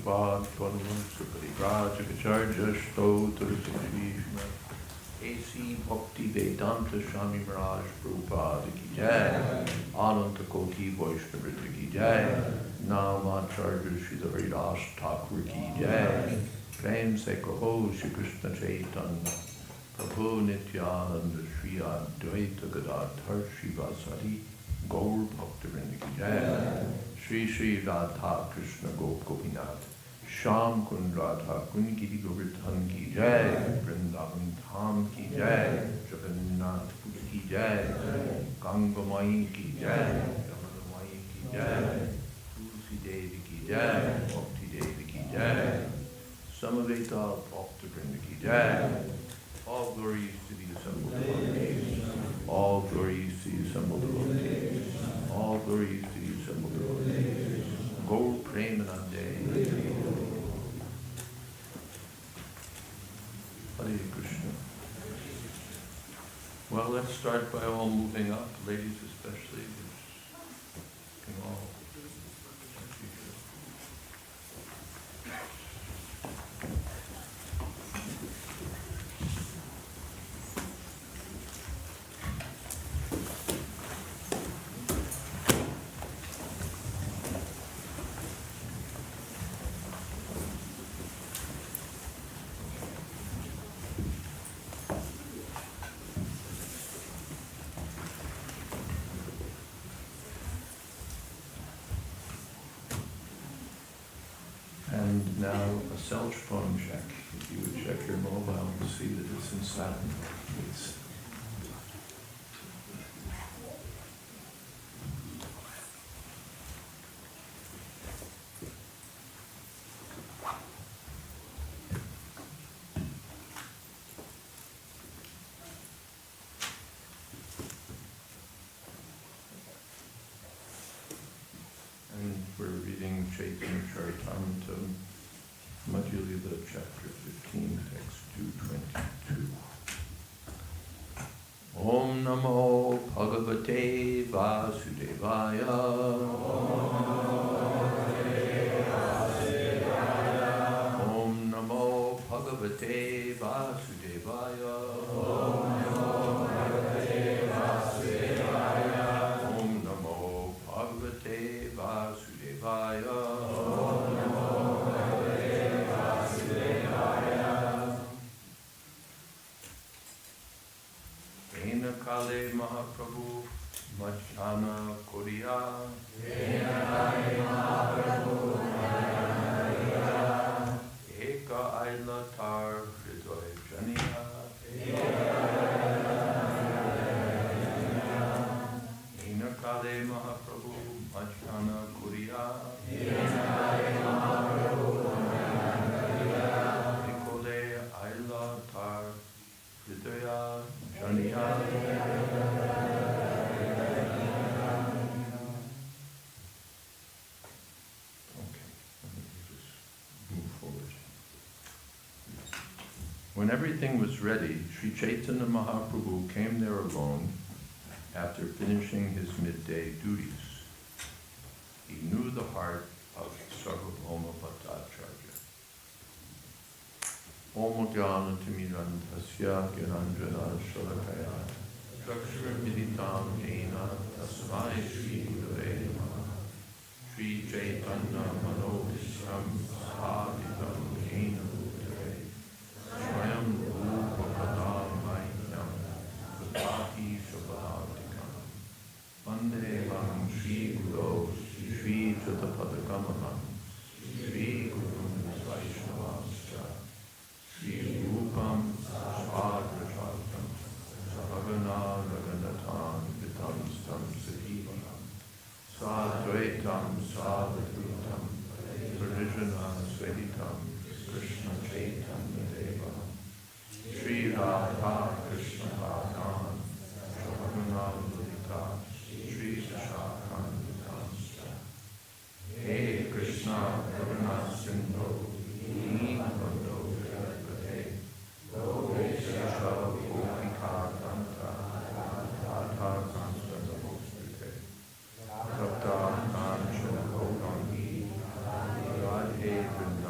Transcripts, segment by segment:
Prabhupada Tvanamursa Parivrajacacharya Stotra Srishma A.C. Bhaktivedanta Swami Maharaj Prabhupada Ki Jai Ananta Koti Vaishnavita Ki Jai Namacharya Srila Haridas Thakur Ki Jai Prem Se Kaho Shri Krishna Chaitanya Prabhu Nityananda Shri Advaita Gadadhar Shri Vasari Gaur Bhaktivinoda Ki Jai Shri Shri Radha Krishna Gop Gopinath Sham Kund Radha Kund Giri Govardhan Ki Jai Vrindavan Dham Ki Jai Jagannath Puri Ki Jai Ganga Mai Ki Jai Yamuna Mai Ki Jai Tulsi Devi Ki Jai Bhakti Devi Ki Jai Samaveta Bhaktivinoda Ki Jai. All glories to the assembled devotees. All glories to the assembled devotees. All glories to the assembled devotees. Gaur Premanande. Hare Krishna. Well, let's start by all moving up, ladies especially. Can all. And now a cell phone check. If you would check your mobile and see that it's in silent, please. And we're reading Chaitanya Charitamrita, Madhya chapter 15, text 222. Om Namo Bhagavate Vasudevaya. Om Namo Bhagavate Vasudevaya. Om Namo Bhagavate Vasudevaya. Om Namo Bhagavate Vasudevaya. Kale Mahaprabhu Machana Koriya. Kale Mahaprabhu Machana Koriya. Eka Aila Tar Hridoy Janiya. Ena Kale Mahaprabhu Machana Koriya. Kale Mahaprabhu Machana Koriya. Ekole Aila Tar Hridoya Janiya. When everything was ready, Sri Chaitanya Mahaprabhu came there alone after finishing his midday duties. He knew the heart of Sarvabhauma Bhattacharya. Om Jnana Timirandhasya Gyananjana Shalakaya Chakshura Militam Jena Tasmai Shri Gurave Namaha. Sri Chaitanya Manodishram Saditam Jena Swayam Rupa Padamahyam Vipati Shabhadikam Vande Vam Shri Guru Shri Chatapadagamanam Shri Guru Vaishnavascha Shri Rupam Svadrachatam Savagana Raganatan Vitamstam Sahivanam Sadvaitam Sadhutam Pradijana Sveditam Krishna Chaitanya Deva Shri Radha Krishna Bhagavan Savagana Lalita Shri Shakhantamsa. Hey Krishna Karuna Sindhu Deenabandhu Jagapate Gopesha Gopika Kanta Radha Kanta Namaste Bhakta Kanchana Gaurangi Radhe Vrindavan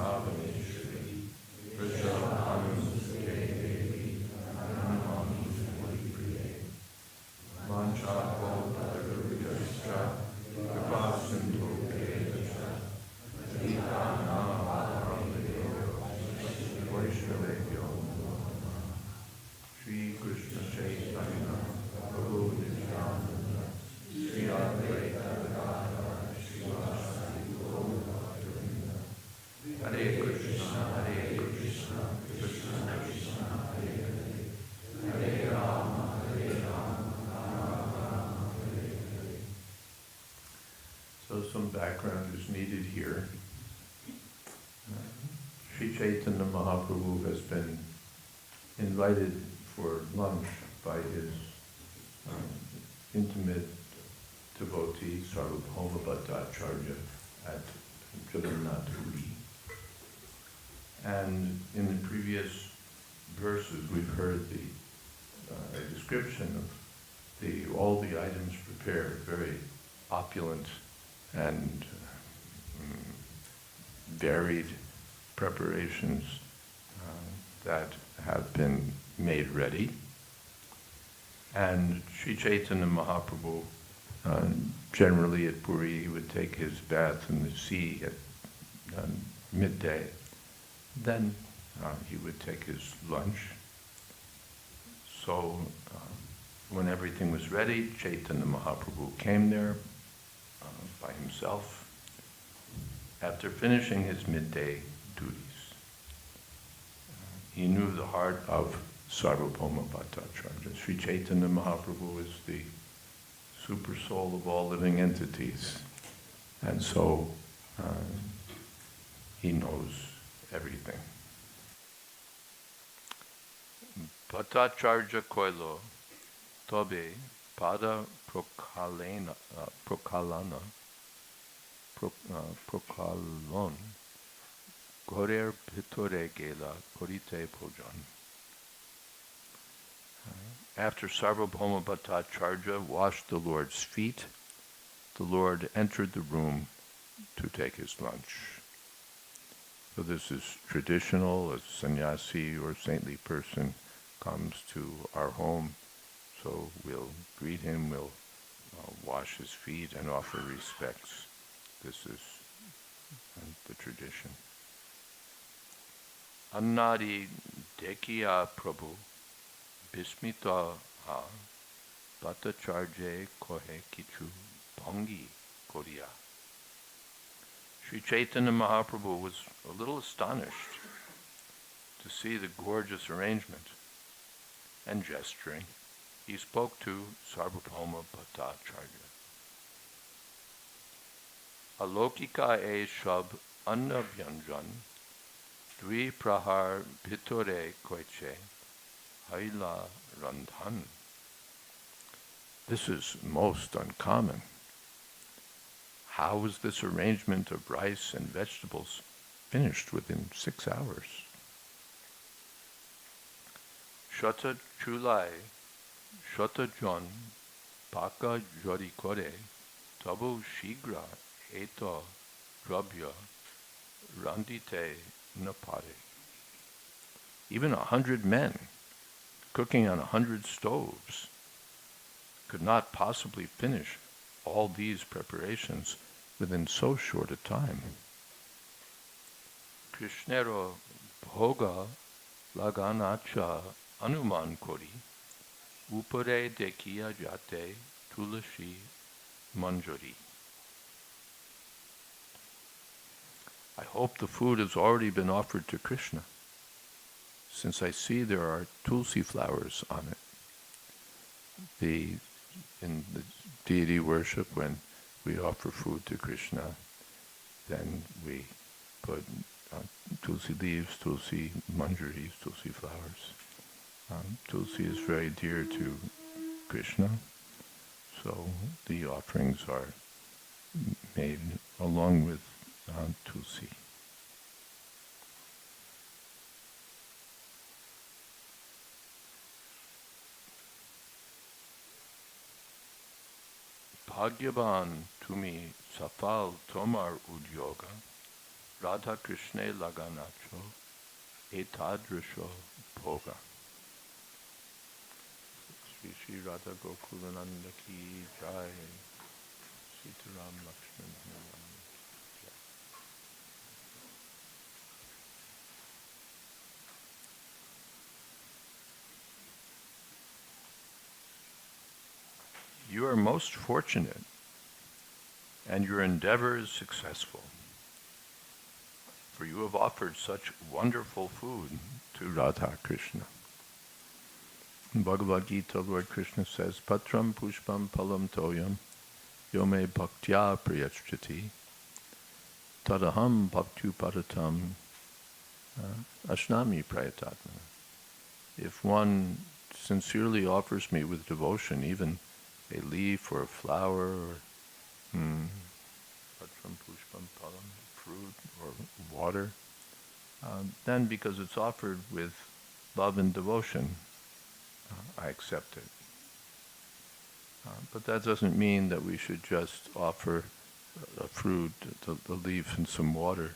Vaishnavebhyo Namo Namaha. Shri Krishna Chaitanya Prabhu Nityananda Shri Advaita Gadadhara Srivasadi Gaura Bhaktivedanta. Hare Krishna, Krishna Krishna, Hare Hare, Hare Rama, Rama Rama, Hare Hare. So some background is needed here. Sri Chaitanya Mahaprabhu has been invited for lunch by his intimate devotee, Sarvabhauma Bhattacharya, at Jagannath Puri. And in the previous verses, we've heard a description of all the items prepared, very opulent and varied preparations that have been made ready. And Sri Chaitanya Mahaprabhu, generally at Puri, he would take his bath in the sea at midday. Then he would take his lunch. So when everything was ready, Chaitanya Mahaprabhu came there by himself after finishing his midday duties. He knew the heart of Sarvabhauma Bhattacharya. Sri Chaitanya Mahaprabhu is the super soul of all living entities. And so he knows everything. Bhattacharya Koilo Tobe Pada Prokalana Prokalon Gorer Pitore Gela Korite Pojan. After Sarvabhauma Bhattacharya washed the Lord's feet, the Lord entered the room to take his lunch. So this is traditional. A sannyasi or saintly person comes to our home, so we'll greet him, we'll wash his feet and offer respects. This is the tradition. Annadi Dekiya Prabhu Bismita Ha Bhattacharya Kohe Kichu Bhangi Korea. Sri Chaitanya Mahaprabhu was a little astonished to see the gorgeous arrangement, and gesturing, he spoke to Sarvabhauma Bhattacharya. Alokika e shab anna vyanjan dvi prahar bhitore koiche haila randhan. This is most uncommon. How was this arrangement of rice and vegetables finished within 6 hours? Shota chulai, shota jon, paka jodi kore, tabu shigra, eto, drabya, randite napare. Even 100 men cooking on 100 stoves could not possibly finish all these preparations within so short a time. Krishnero bhoga laganacha anuman kori upare dekiya jate tulasi manjari. I hope the food has already been offered to Krishna, since I see there are tulsi flowers on it. In the deity worship, when we offer food to Krishna, then we put tulsi leaves, tulsi manjaris, tulsi flowers. Tulsi is very dear to Krishna, so the offerings are made along with tulsi. Bhagyavan tumi safal tomar udyoga Radha Krishna laganacho etadrisho bhoga. Shri Shri Radha Gokulananda ki jai. Sitaram Lakshman Hanuman jai. You are most fortunate, and your endeavor is successful, for you have offered such wonderful food to Radha Krishna. In Bhagavad Gita, Lord Krishna says, Patram pushpam palam toyam yome bhaktya priyachchati tadaham bhaktu padatam ashnami prayatatma. If one sincerely offers me with devotion, even a leaf or a flower or patram pushpam palam, fruit or water, then because it's offered with love and devotion, I accept it. But that doesn't mean that we should just offer a fruit, the leaf, and some water.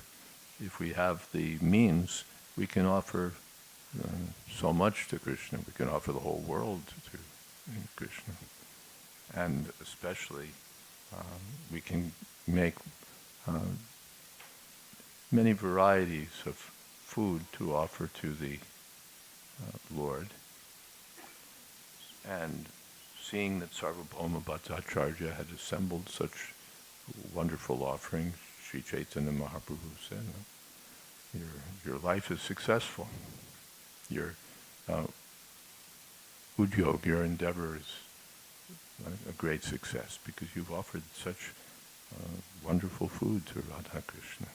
If we have the means, we can offer so much to Krishna. We can offer the whole world to Krishna. And especially, we can make many varieties of food to offer to the Lord. And seeing that Sarvabhauma Bhattacharya had assembled such wonderful offerings, Sri Chaitanya Mahaprabhu said, your life is successful. Your udyog, your endeavor is a great success because you've offered such wonderful food to Radha Krishna.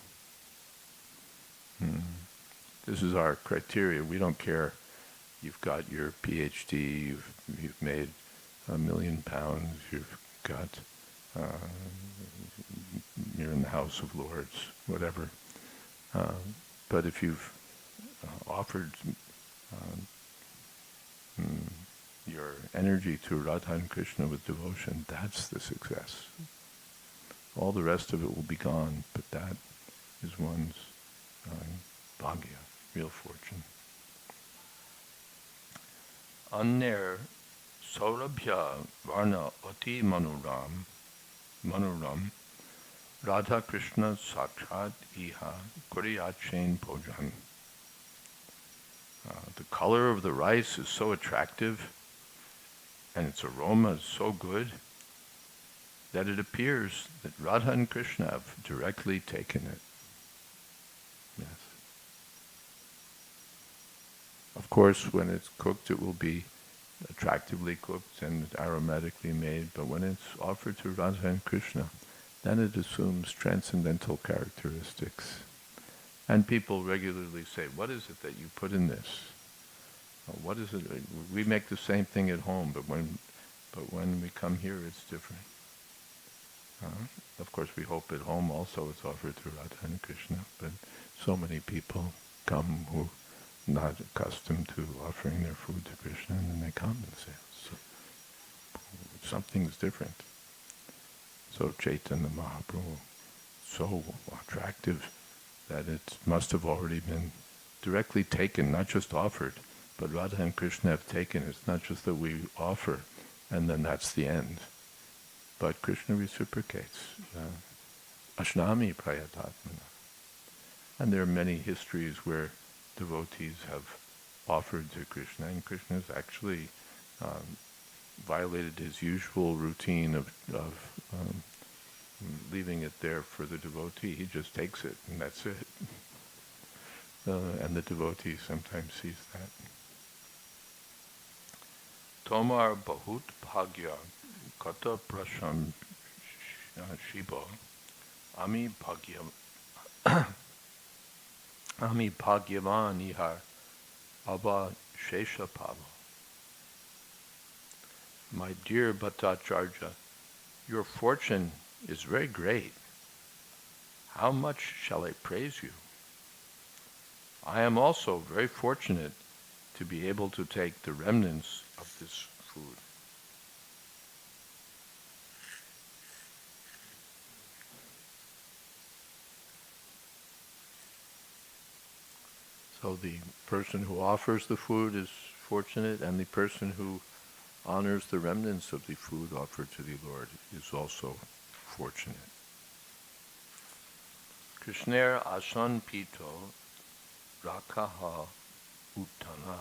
This is our criteria. We don't care. You've got your PhD, you've made £1 million, you've got, you're in the House of Lords, whatever. But if you've offered your energy to Radha and Krishna with devotion, that's the success. All the rest of it will be gone, but that is one's bhagya, real fortune. Anner Saurabhya Varna Ati Manuram Radha Krishna Sakshat Iha Kuriyachen Bhojan. The color of the rice is so attractive and its aroma is so good that it appears that Radha and Krishna have directly taken it. Yes. Of course, when it's cooked, it will be attractively cooked and aromatically made, but when it's offered to Radha and Krishna, then it assumes transcendental characteristics. And people regularly say, what is it that you put in this? What is it? We make the same thing at home, but when we come here, it's different. Of course, we hope at home also it's offered to Radha and Krishna, but so many people come who not accustomed to offering their food to Krishna, and then they come and say, so, something's different. So Chaitanya Mahaprabhu, so attractive that it must have already been directly taken, not just offered, but Radha and Krishna have taken. It's not just that we offer and then that's the end. But Krishna reciprocates. Ashnami prayatatmana. And there are many histories where devotees have offered to Krishna, and Krishna has actually violated his usual routine of leaving it there for the devotee. He just takes it, and that's it. And the devotee sometimes sees that. Tomar bahut bhagya kata prasham shiva ami bhagyavan ihar abha shesha pava. My dear Bhattacharya, your fortune is very great. How much shall I praise you? I am also very fortunate to be able to take the remnants of this food. So the person who offers the food is fortunate, and the person who honors the remnants of the food offered to the Lord is also fortunate. Krishner asan pito rakaha uttana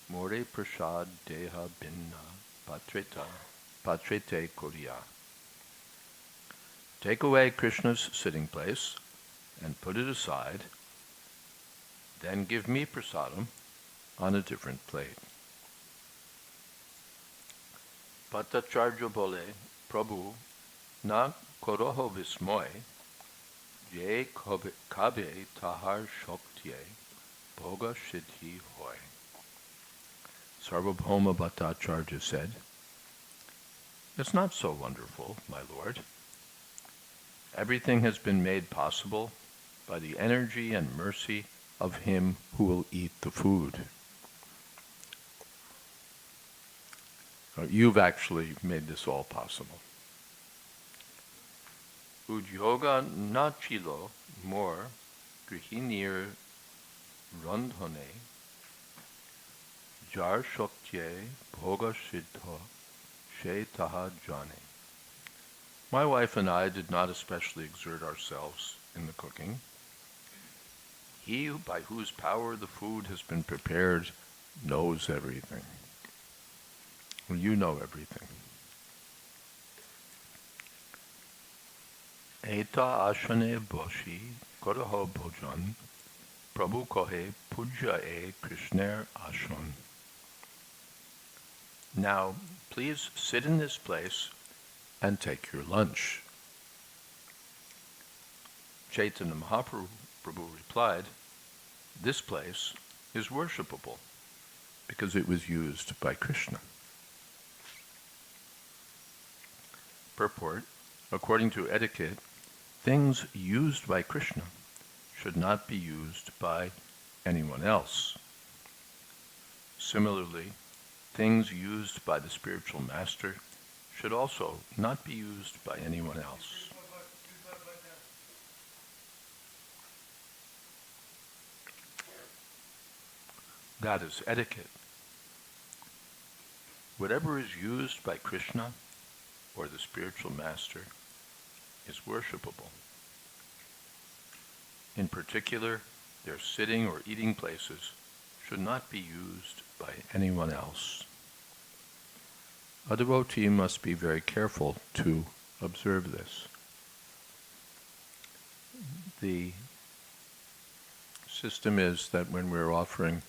more prasad deha binna patrita Pachete Kuriya. Take away Krishna's sitting place and put it aside, then give me prasadam on a different plate. Patacharya bole, Prabhu, na koroho vismoy, ye kabe tahar shoktye, bhoga siddhi hoy. Sarvabhauma Bhattacharya said, "It's not so wonderful, my lord. Everything has been made possible by the energy and mercy of him who will eat the food. You've actually made this all possible. Udyoga na chilo mor grihinir randhone jar shoktye bhoga siddho she taha jane." My wife and I did not especially exert ourselves in the cooking. He by whose power the food has been prepared knows everything. Well, you know everything. Eta ashane boshi koraho bhojan Prabhu kohe puja e Krishner ashon. Now, please sit in this place and take your lunch. Chaitanya Mahaprabhu replied, "This place is worshipable because it was used by Krishna." Purport: according to etiquette, things used by Krishna should not be used by anyone else. Similarly, things used by the spiritual master should also not be used by anyone else. That is etiquette. Whatever is used by Krishna or the spiritual master is worshipable. In particular, their sitting or eating places should not be used by anyone else. A devotee must be very careful to observe this. The system is that when we're offering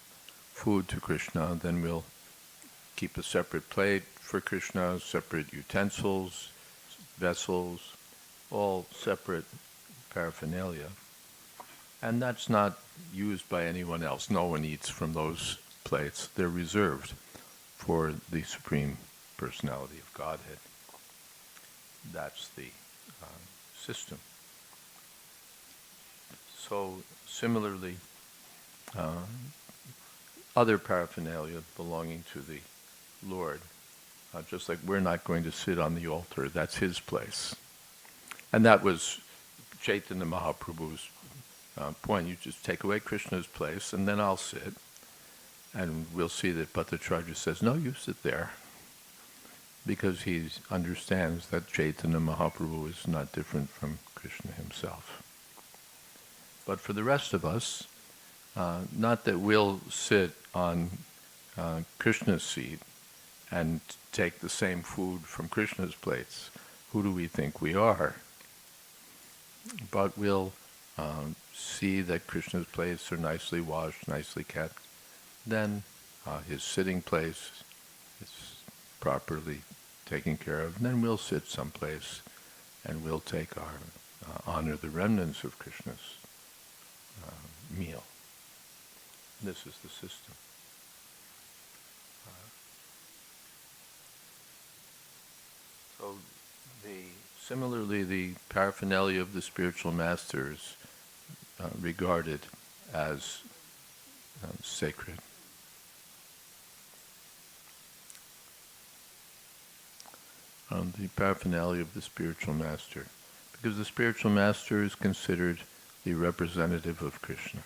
food to Krishna, then we'll keep a separate plate for Krishna, separate utensils, vessels, all separate paraphernalia. And that's not used by anyone else. No one eats from those plates. They're reserved for the Supreme Personality of Godhead. That's the system. So similarly, other paraphernalia belonging to the Lord, just like we're not going to sit on the altar, that's his place. And that was Chaitanya Mahaprabhu's point. You just take away Krishna's place and then I'll sit. And we'll see that Bhattacharya says, "No, you sit there." Because he understands that Chaitanya Mahaprabhu is not different from Krishna himself. But for the rest of us, not that we'll sit on Krishna's seat and take the same food from Krishna's plates. Who do we think we are? But we'll see that Krishna's plates are nicely washed, nicely kept. Then his sitting place is properly taken care of. And then we'll sit someplace and we'll take our honor the remnants of Krishna's meal. This is the system. So similarly, the paraphernalia of the spiritual master is regarded as sacred. The paraphernalia of the spiritual master, because the spiritual master is considered the representative of Krishna.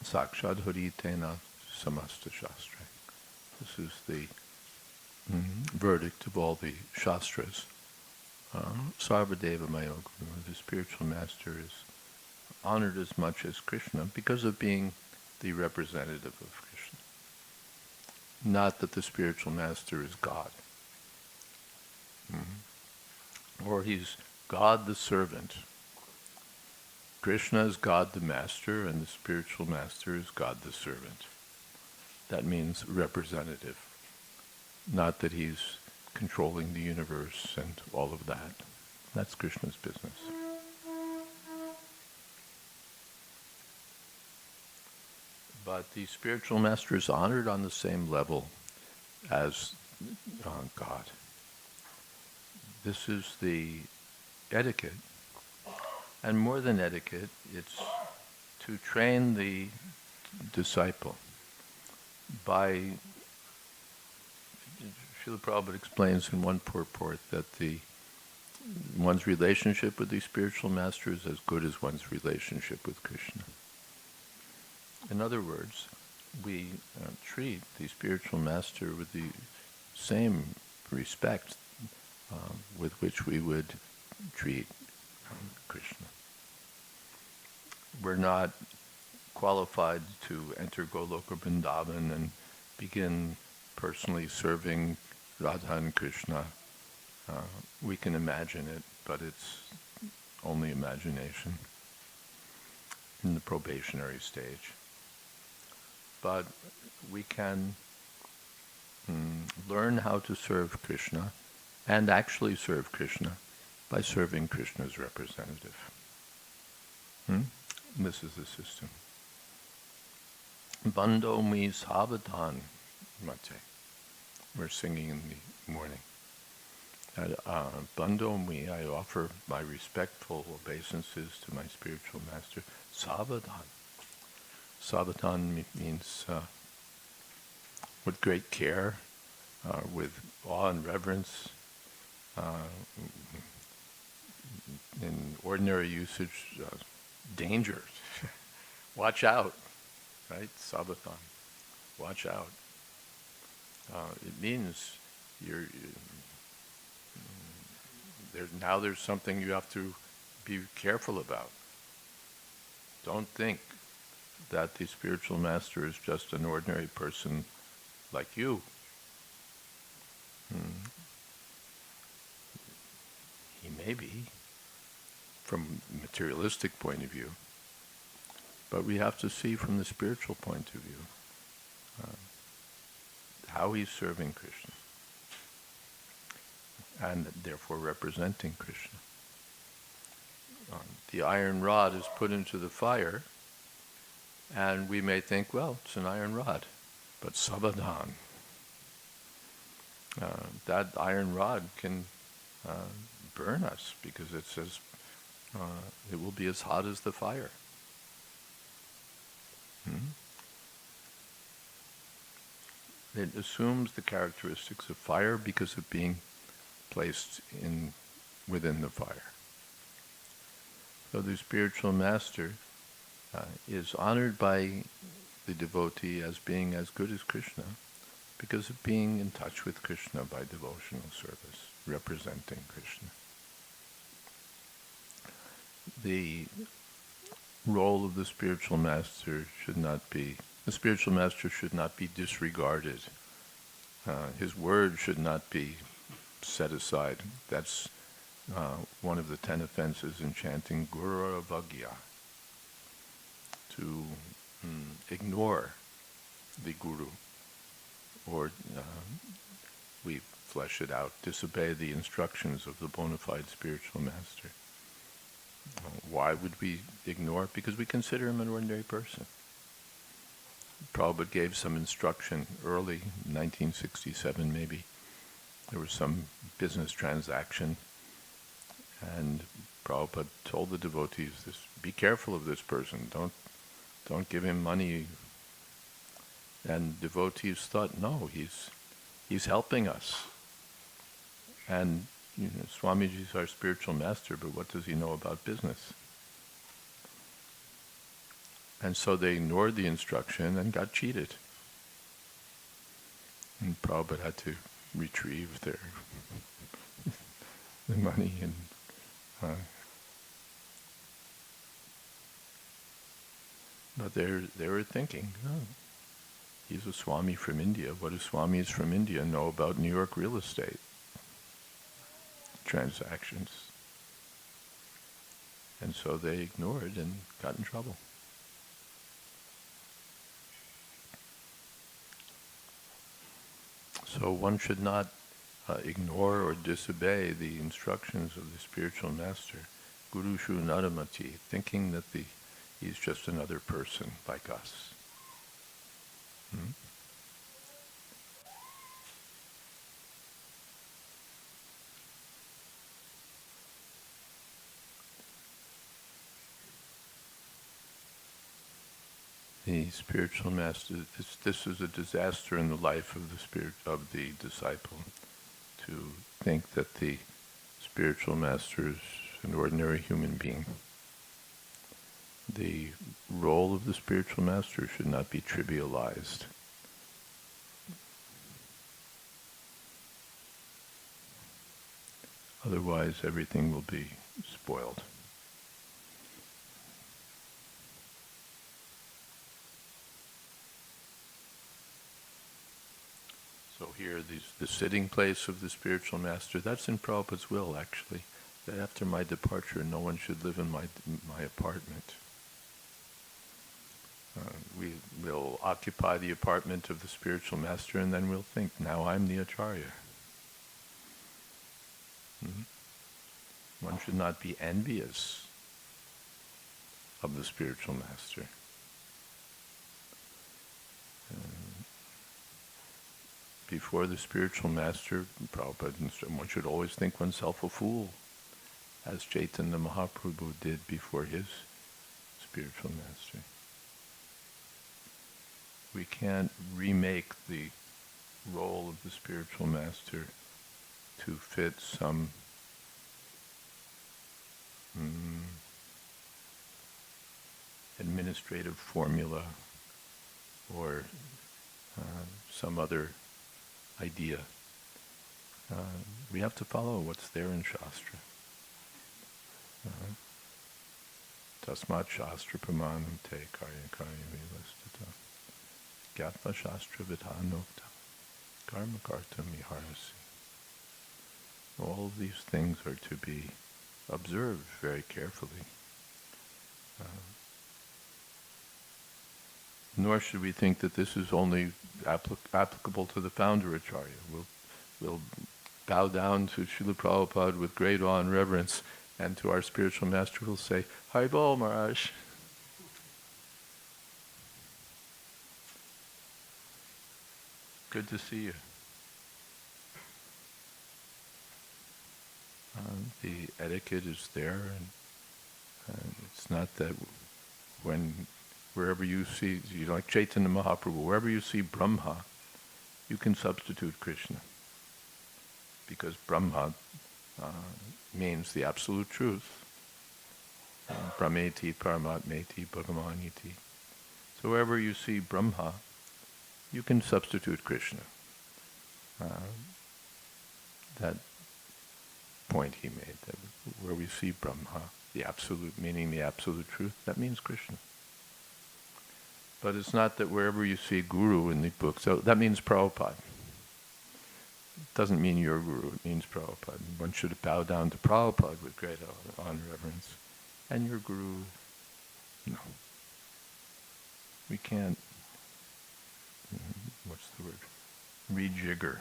Sakshad Haritena Samasta Shastra. This is the verdict of all the Shastras. Sarvadeva Mayoguru, the spiritual master, is honored as much as Krishna because of being the representative of Krishna. Not that the spiritual master is God. Or he's God the servant. Krishna is God the master, and the spiritual master is God the servant. That means representative. Not that he's controlling the universe and all of that. That's Krishna's business. But the spiritual master is honored on the same level as God. This is the etiquette. And more than etiquette, it's to train the disciple by... Srila Prabhupada explains in one purport that one's relationship with the spiritual master is as good as one's relationship with Krishna. In other words, we treat the spiritual master with the same respect with which we would treat Krishna. We're not qualified to enter Goloka Vrindavan and begin personally serving Radha and Krishna. We can imagine it, but it's only imagination in the probationary stage. But we can learn how to serve Krishna and actually serve Krishna by serving Krishna's representative. This is the system. Bando mi savadhan mate. We're singing in the morning. Bando mi, I offer my respectful obeisances to my spiritual master. Savadhan. Savadhan means with great care, with awe and reverence. In ordinary usage, danger. Watch out, right? Savadhan. Watch out. It means now there's something you have to be careful about. Don't think that the spiritual master is just an ordinary person like you. He may be, from a materialistic point of view, but we have to see from the spiritual point of view how he's serving Krishna, and therefore representing Krishna. The iron rod is put into the fire, and we may think, well, it's an iron rod, but savadhan. That iron rod can burn us because it says it will be as hot as the fire. It assumes the characteristics of fire because of being placed within the fire. So the spiritual master is honored by the devotee as being as good as Krishna because of being in touch with Krishna by devotional service, representing Krishna. The role of the spiritual master should not be disregarded. His word should not be set aside. That's one of the 10 offenses in chanting Guru Avagya, to ignore the Guru, or we flesh it out, disobey the instructions of the bona fide spiritual master. Why would we ignore it? Because we consider him an ordinary person. Prabhupada gave some instruction early, 1967 maybe. There was some business transaction, and Prabhupada told the devotees, be careful of this person, don't give him money. And devotees thought, no, he's helping us. And Swamiji is our spiritual master, but what does he know about business? And so they ignored the instruction and got cheated. And Prabhupada had to retrieve the money. But they were thinking, oh, he's a Swami from India. What do Swamis from India know about New York real estate? transactions. And so they ignored and got in trouble. So one should not ignore or disobey the instructions of the spiritual master, Gurushu Nadamati, thinking that he's just another person like us. Hmm? The spiritual master, this is a disaster in the life of the disciple, to think that the spiritual master is an ordinary human being. The role of the spiritual master should not be trivialized. Otherwise, everything will be spoiled. So here, the sitting place of the spiritual master, that's in Prabhupada's will, actually, that after my departure, no one should live in my apartment. We will occupy the apartment of the spiritual master, and then we'll think, now I'm the Acharya. One should not be envious of the spiritual master. Before the spiritual master, Prabhupada, one should always think oneself a fool, as Chaitanya Mahaprabhu did before his spiritual master. We can't remake the role of the spiritual master to fit some administrative formula or some other idea. We have to follow what's there in Shastra. Tasmat Shastra Pramanam Te Karya Karya Vivastata Gyatva Shastra Vidhanokta Karma Karta Miharasi. All of these things are to be observed very carefully. Nor should we think that this is only applicable to the founder Acharya. We'll bow down to Srila Prabhupada with great awe and reverence, and to our spiritual master we'll say, Haribol Maharaj. Good to see you. The etiquette is there, and it's not that wherever you see, like Chaitanya Mahaprabhu, wherever you see Brahma, you can substitute Krishna. Because Brahma means the absolute truth. Brahmeti, Paramatmeti, Bhagavaniti. So wherever you see Brahma, you can substitute Krishna. That point he made, that where we see Brahma, the absolute meaning, the absolute truth, that means Krishna. But it's not that wherever you see Guru in the book, so that means Prabhupada. It doesn't mean your Guru, it means Prabhupada. One should bow down to Prabhupada with great honor and reverence. And your Guru, no. We can't, what's the word? Rejigger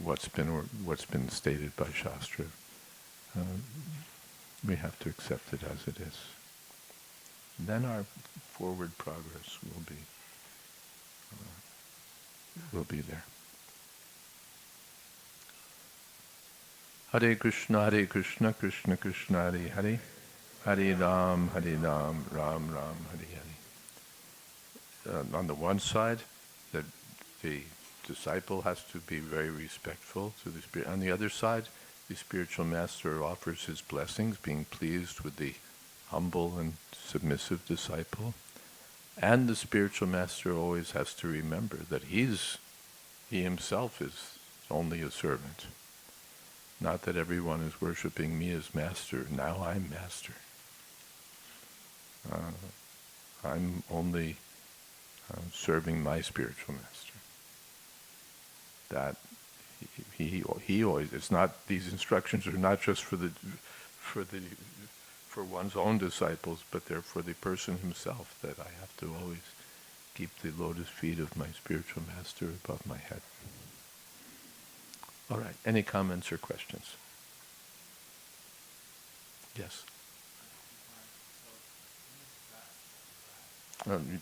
what's been stated by Shastra. We have to accept it as it is. Then our forward progress will be there. Hare Krishna, Krishna Krishna, Hare Hare, Hare Ram, Ram Ram, Hare Hare. On the one side, the disciple has to be very respectful to the spirit. On the other side, the spiritual master offers his blessings, being pleased with the humble and submissive disciple. And the spiritual master always has to remember that he himself is only a servant. Not that everyone is worshipping me as master. Now I'm master. I'm only serving my spiritual master. that he always, it's not, these instructions are not just for one's own disciples, but they're for the person himself, that I have to always keep the lotus feet of my spiritual master above my head. All right, any comments or questions? Yes.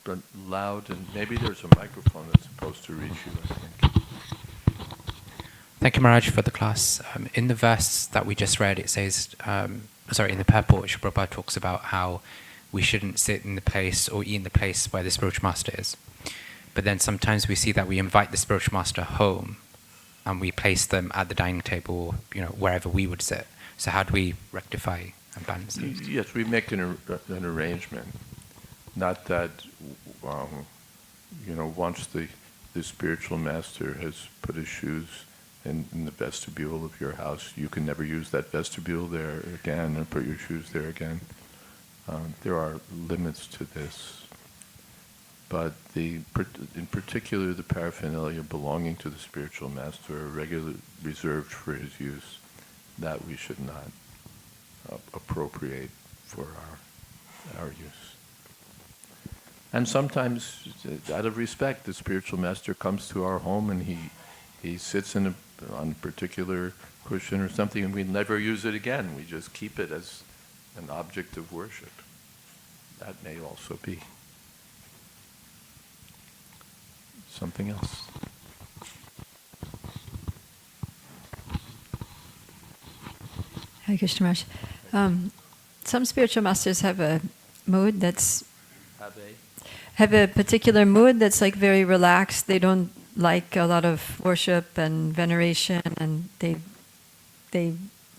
But loud, and maybe there's a microphone that's supposed to reach you, I think. Thank you, Maharaj, for the class. In the verse that we just read, it says, in the purport, which Prabhupada talks about how we shouldn't sit in the place or eat in the place where the spiritual master is. But then sometimes we see that we invite the spiritual master home and we place them at the dining table, wherever we would sit. So how do we rectify and balance those? Yes, we make an arrangement. Not that, once the spiritual master has put his shoes in the vestibule of your house, you can never use that vestibule there again or put your shoes there again. There are limits to this. But in particular, the paraphernalia belonging to the spiritual master are regularly reserved for his use, that we should not appropriate for our use. And sometimes, out of respect, the spiritual master comes to our home and he sits on a particular cushion or something, and we never use it again. We just keep it as an object of worship. That may also be. Something else. Hare Krishna Maharaj. Some spiritual masters have a mood that's have a particular mood that's like very relaxed. They don't like a lot of worship and veneration, and they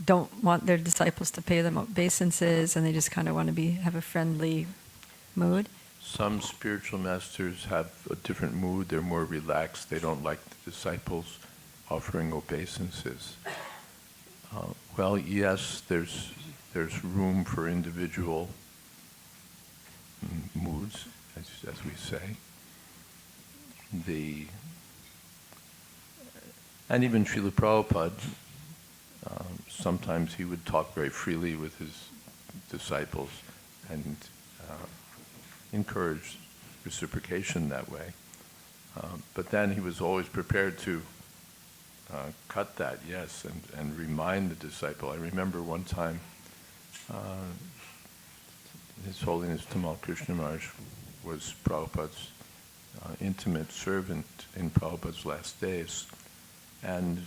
don't want their disciples to pay them obeisances, and they just kind of want to have a friendly mood. Some spiritual masters have a different mood. They're more relaxed. They don't like the disciples offering obeisances. Well, yes, there's room for individual moods, as we say. And even Srila Prabhupada, sometimes he would talk very freely with his disciples and encourage reciprocation that way. But then he was always prepared to cut that, yes, and remind the disciple. I remember one time, His Holiness Tamal Krishna Maharaj was Prabhupada's intimate servant in Prabhupada's last days, and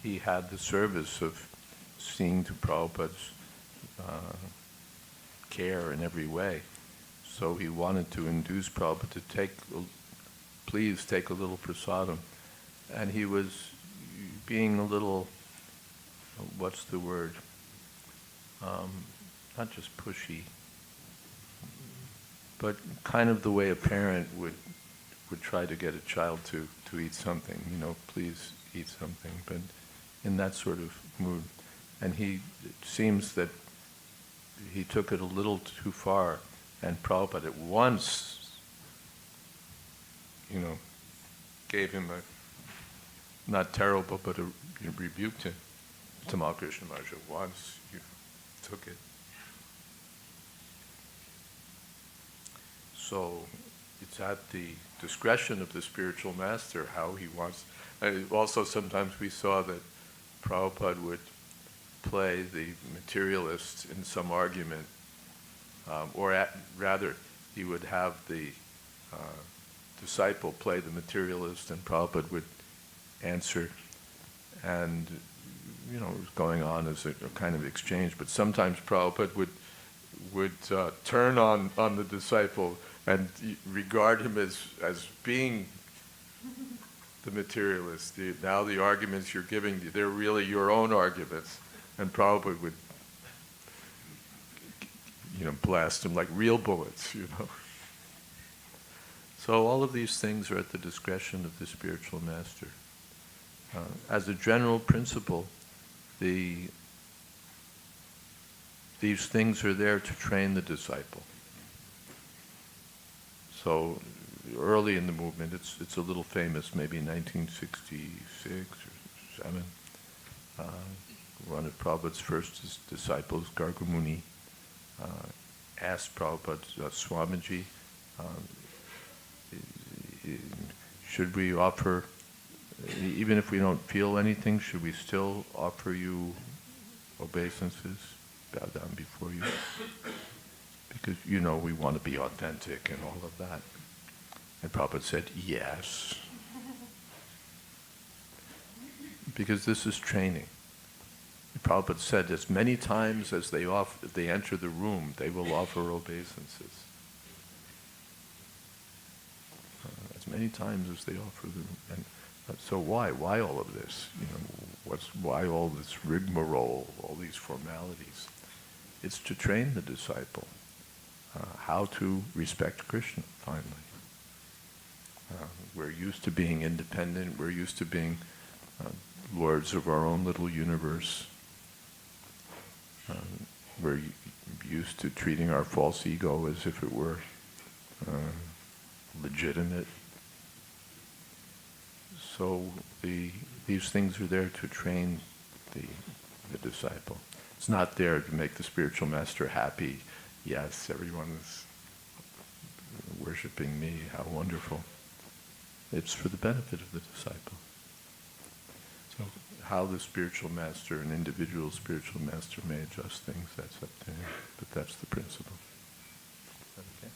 he had the service of seeing to Prabhupada's care in every way. So he wanted to induce Prabhupada to please take a little prasadam. And he was being a little, what's the word? Not just pushy, but kind of the way a parent would try to get a child to eat something, please eat something, but in that sort of mood. And it seems that he took it a little too far, and Prabhupada at once, gave him not terrible, but rebuked him. Tamal Krishna Maharaj at once, you took it. So it's at the discretion of the spiritual master how he wants. Also, sometimes we saw that Prabhupada would play the materialist in some argument, rather, he would have the disciple play the materialist, and Prabhupada would answer, and it was going on as a kind of exchange. But sometimes Prabhupada would turn on the disciple and regard him as being the materialist. Now the arguments you're giving, they're really your own arguments. And Prabhupada would, blast him like real bullets, So all of these things are at the discretion of the spiritual master. As a general principle, these things are there to train the disciple. So early in the movement. It's a little famous, maybe 1966 or 7. One of Prabhupada's first disciples, Gargamuni, asked Prabhupada, Swamiji, should we offer, even if we don't feel anything, should we still offer you obeisances, bow down before you? Because, we want to be authentic and all of that. And Prabhupada said, yes. Because this is training. Prabhupada said, as many times as they enter the room, they will offer obeisances. As many times as they offer the room. And so why? Why all of this? Why all this rigmarole, all these formalities? It's to train the disciple how to respect Krishna, finally. We're used to being independent. We're used to being lords of our own little universe. We're used to treating our false ego as if it were legitimate. So these things are there to train the disciple. It's not there to make the spiritual master happy. Yes, everyone is worshiping me. How wonderful. It's for the benefit of the disciple. So how the spiritual master, an individual spiritual master, may adjust things, that's up to him. But that's the principle. Okay.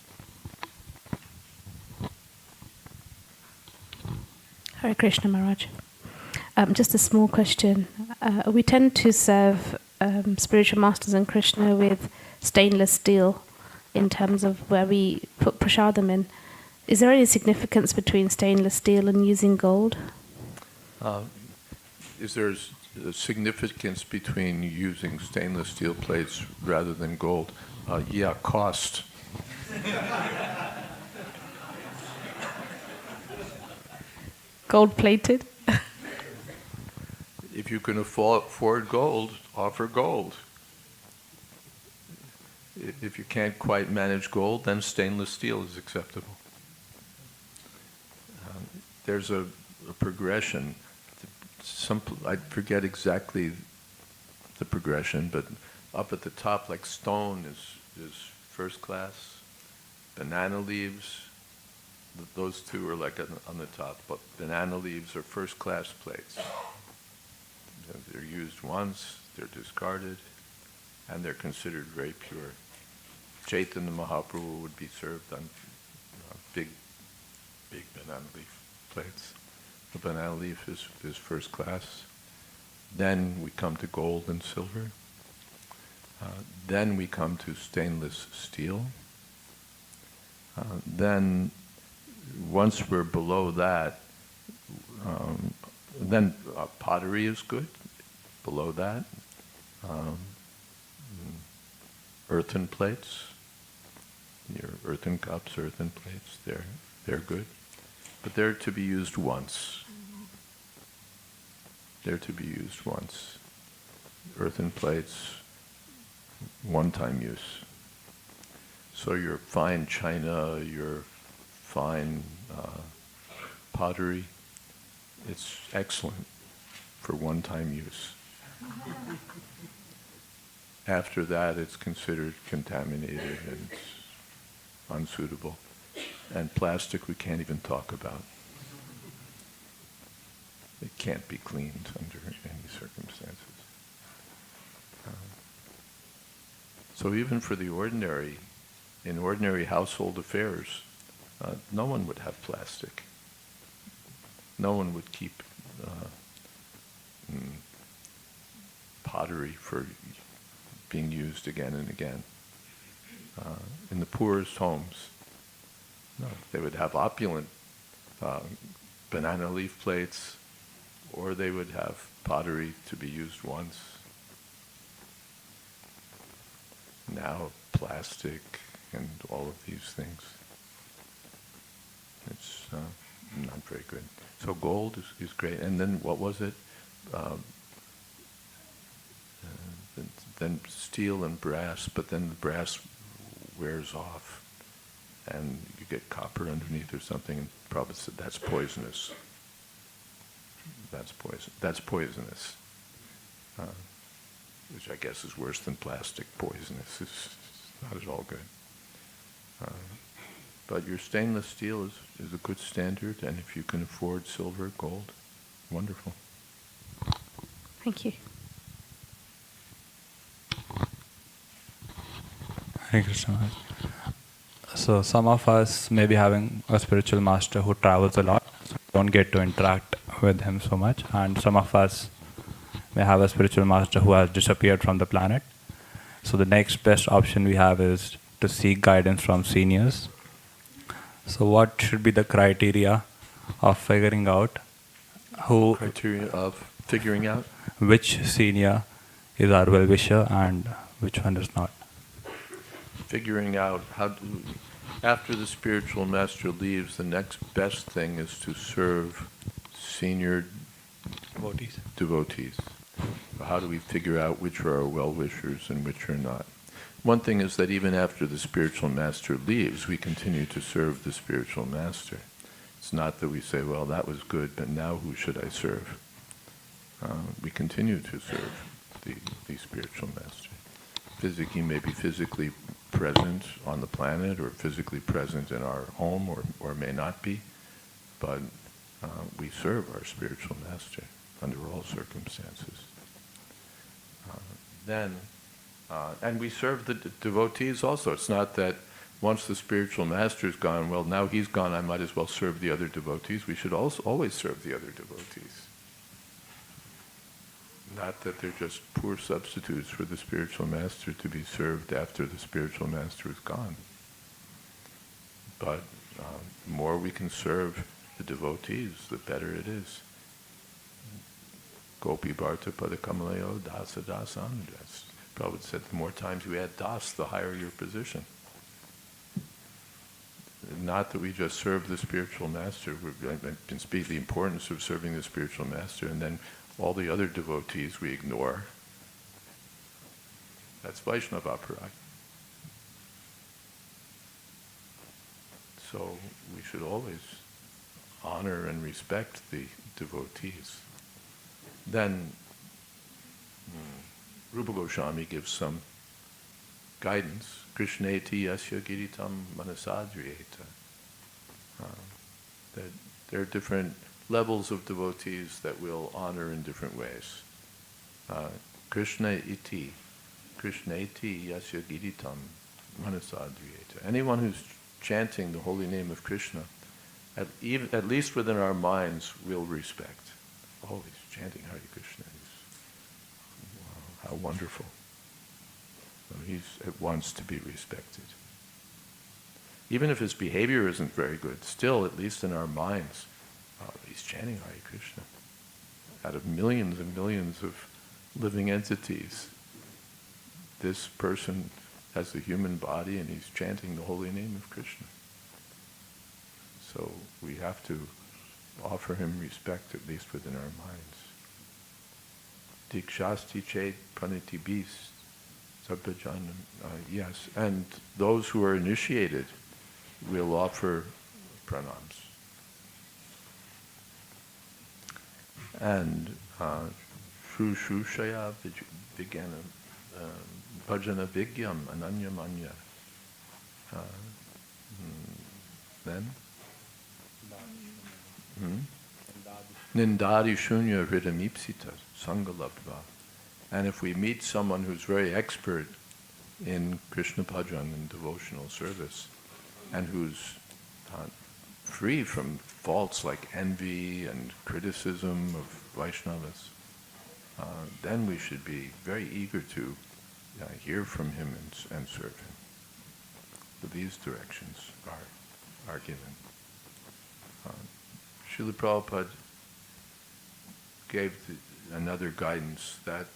Hare Krishna Maharaj. Just a small question. We tend to serve spiritual masters and Krishna with stainless steel in terms of where we put prasadam in. Is there any significance between stainless steel and using gold? Is there a significance between using stainless steel plates rather than gold? Yeah, cost. Gold plated? If you can afford gold, offer gold. If you can't quite manage gold, then stainless steel is acceptable. There's a progression. I forget exactly the progression, but up at the top, like stone is first class. Banana leaves, those two are like on the top, but banana leaves are first class plates. They're used once, they're discarded, and they're considered very pure. Chaitanya Mahaprabhu would be served on big banana leaf plates. The banana leaf is first class. Then we come to gold and silver. Then we come to stainless steel. Then, once we're below that, then pottery is good. Below that, earthen plates, your earthen cups, earthen plates, they're good. But they're to be used once. They're to be used once. Earthen plates, one-time use. So your fine china, your fine pottery, it's excellent for one-time use. After that, it's considered contaminated and it's unsuitable. And plastic we can't even talk about. It can't be cleaned under any circumstances. So even for the ordinary, in ordinary household affairs, no one would have plastic. No one would keep pottery for being used again and again. In the poorest homes, no, they would have opulent banana leaf plates, or they would have pottery to be used once. Now plastic and all of these things. It's not very good. So gold is great. And then what was it? Then steel and brass, but then the brass wears off. and you get copper underneath or something, and Prabhupada said, that's poisonous. That's poison. That's poisonous. Which I guess is worse than plastic. Poisonous. It's not at all good. But your stainless steel is a good standard, and if you can afford silver, gold, wonderful. Thank you. Hare Krishna Maharaj. So some of us may be having a spiritual master who travels a lot, so don't get to interact with him so much, and some of us may have a spiritual master who has disappeared from the planet. So the next best option we have is to seek guidance from seniors. So what should be the criteria of figuring out which senior is our well-wisher and which one is not? Figuring out after the spiritual master leaves, the next best thing is to serve senior devotees. How do we figure out which are our well-wishers and which are not? One thing is that even after the spiritual master leaves, we continue to serve the spiritual master. It's not that we say, well, that was good, but now who should I serve? We continue to serve the spiritual master. He may be physically present on the planet or physically present in our home or may not be, but we serve our spiritual master under all circumstances. And we serve the devotees also. It's not that once the spiritual master is gone, well, now he's gone, I might as well serve the other devotees. We should also always serve the other devotees. Not that they're just poor substitutes for the spiritual master to be served after the spiritual master is gone. But the more we can serve the devotees, the better it is. Gopi Bharta Padakamaleo Dasa Dasan. Prabhupada said the more times you add das, the higher your position. Not that we just serve the spiritual master. I can speak the importance of serving the spiritual master, and then all the other devotees we ignore. That's Vaishnava aparadh. So we should always honor and respect the devotees. Then Rupa Goswami gives some guidance. Krishneti yasya giritam manasadriyeta. That there are different levels of devotees that we'll honor in different ways. Krishneti yasya giritam manasadriyeta. Anyone who's chanting the holy name of Krishna, at least within our minds, we'll respect. Oh, he's chanting Hare Krishna. Wow, how wonderful. So he wants to be respected. Even if his behavior isn't very good, still, at least in our minds, he's chanting Hare Krishna. Out of millions and millions of living entities, this person has a human body and he's chanting the holy name of Krishna. So we have to offer him respect, at least within our minds. Dikshasti chet praniti bis, sabbajanam, yes, and those who are initiated will offer pranams. And shushushaya vijnana bhajana vigyam ananyamanya. Then? Nindari shunya hridamipsita sangalabhva. And if we meet someone who's very expert in Krishna bhajan and devotional service, and who's free from faults like envy and criticism of Vaishnavas, then we should be very eager to hear from him and serve him. So these directions are given. Srila Prabhupada gave another guidance that,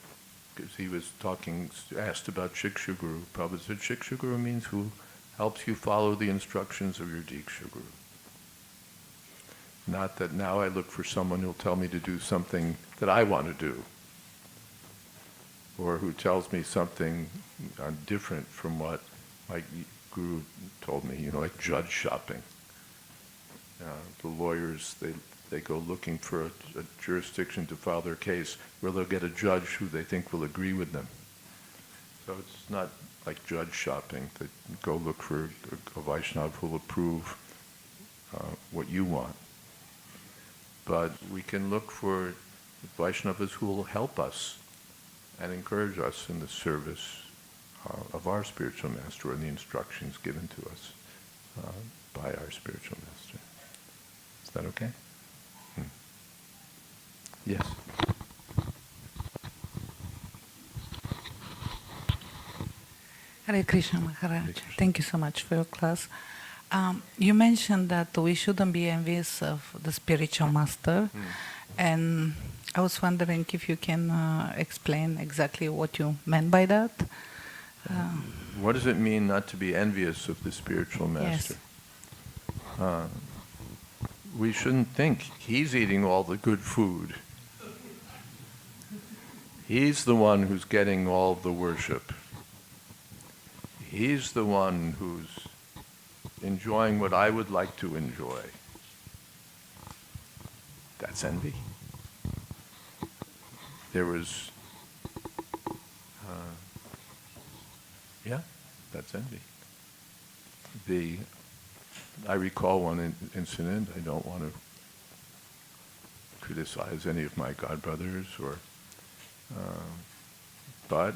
because he was asked about Shiksha Guru, Prabhupada said Shiksha Guru means who helps you follow the instructions of your Diksha Guru. Not that now I look for someone who'll tell me to do something that I want to do, or who tells me something different from what, like Guru told me, like judge shopping. The lawyers, they go looking for a jurisdiction to file their case where they'll get a judge who they think will agree with them. So it's not like judge shopping, that go look for a Vaishnava who will approve what you want. But we can look for Vaishnavas who will help us and encourage us in the service of our spiritual master and the instructions given to us by our spiritual master. Is that okay? Yes. Hare Krishna Maharaj. Hare Krishna. Thank you so much for your class. You mentioned that we shouldn't be envious of the spiritual master, and I was wondering if you can explain exactly what you meant by that. What does it mean not to be envious of the spiritual master? Yes. We shouldn't think he's eating all the good food. He's the one who's getting all the worship. He's the one who's enjoying what I would like to enjoy. That's envy. There was, that's envy. I recall one incident. I don't want to criticize any of my godbrothers, but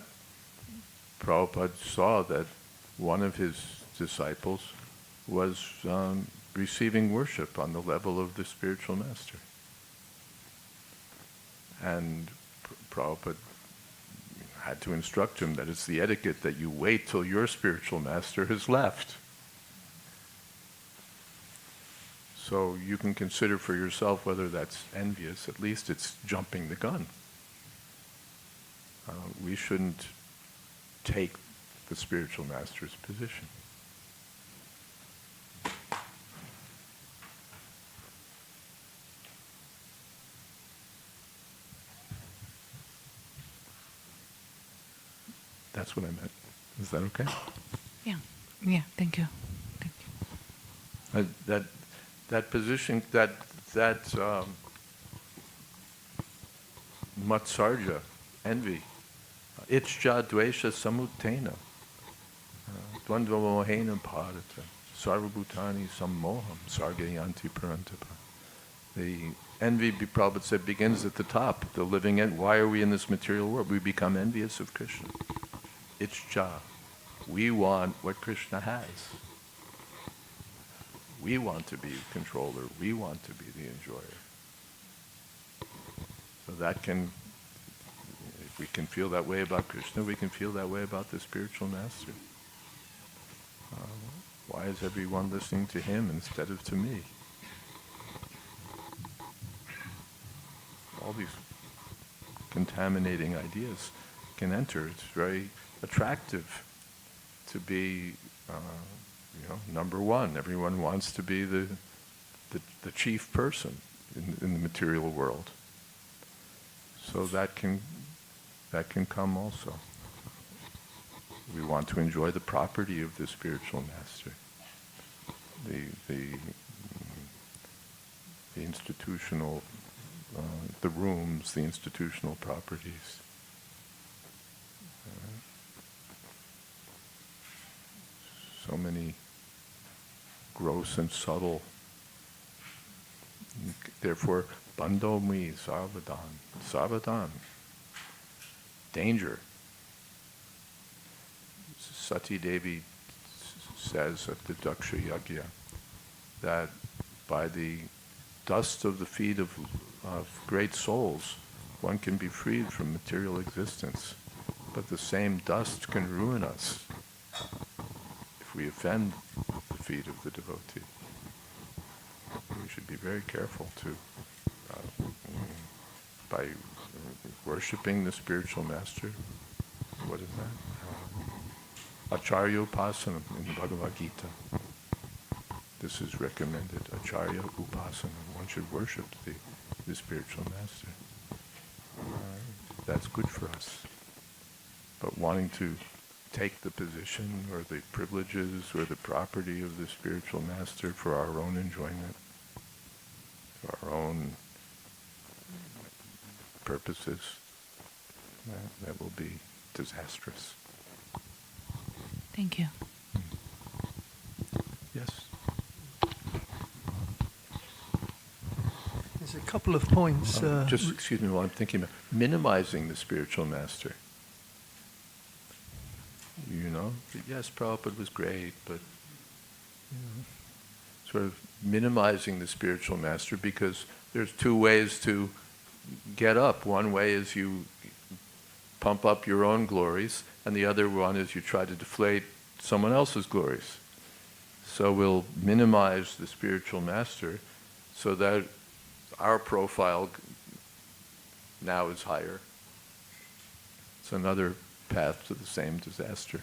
Prabhupada saw that one of his disciples was receiving worship on the level of the spiritual master. And Prabhupada had to instruct him that it's the etiquette that you wait till your spiritual master has left. So you can consider for yourself whether that's envious. At least it's jumping the gun. We shouldn't take the spiritual master's position. That's what I meant. Is that okay? Yeah. Thank you. That position, that matsarja, envy, ichja dvesha samutena, dvandva mohena bharata, sarvabhutani sammoham, sargayanti parantapa. The envy, Prabhupada said, begins at the top, the living end. Why are we in this material world? We become envious of Krishna. Ichja. We want what Krishna has. We want to be the controller. We want to be the enjoyer. So that can, if we can feel that way about Krishna, we can feel that way about the spiritual master. Why is everyone listening to him instead of to me? All these contaminating ideas can enter. It's very attractive to be number one. Everyone wants to be the chief person in the material world. So that can come also. We want to enjoy the property of the spiritual master, the institutional, the rooms, the institutional properties. So many gross and subtle. Therefore, bandho mui sarvadan, sarvadan. Danger. Sati Devi says at the Daksha Yajna that by the dust of the feet of great souls, one can be freed from material existence. But the same dust can ruin us if we offend the feet of the devotee. We should be very careful to, by worshipping the spiritual master. What is that? Acharya Upasana in the Bhagavad Gita. This is recommended. Acharya Upasana. One should worship the spiritual master. That's good for us. But wanting to take the position or the privileges or the property of the spiritual master for our own enjoyment, for our own purposes, that will be disastrous. Thank you. Yes? There's a couple of points. Just, excuse me, while I'm thinking about minimizing the spiritual master. You know, yes, Prabhupada was great, but sort of minimizing the spiritual master, because there's two ways to get up. One way is you pump up your own glories, and the other one is you try to deflate someone else's glories. So we'll minimize the spiritual master so that our profile now is higher. It's another path to the same disaster.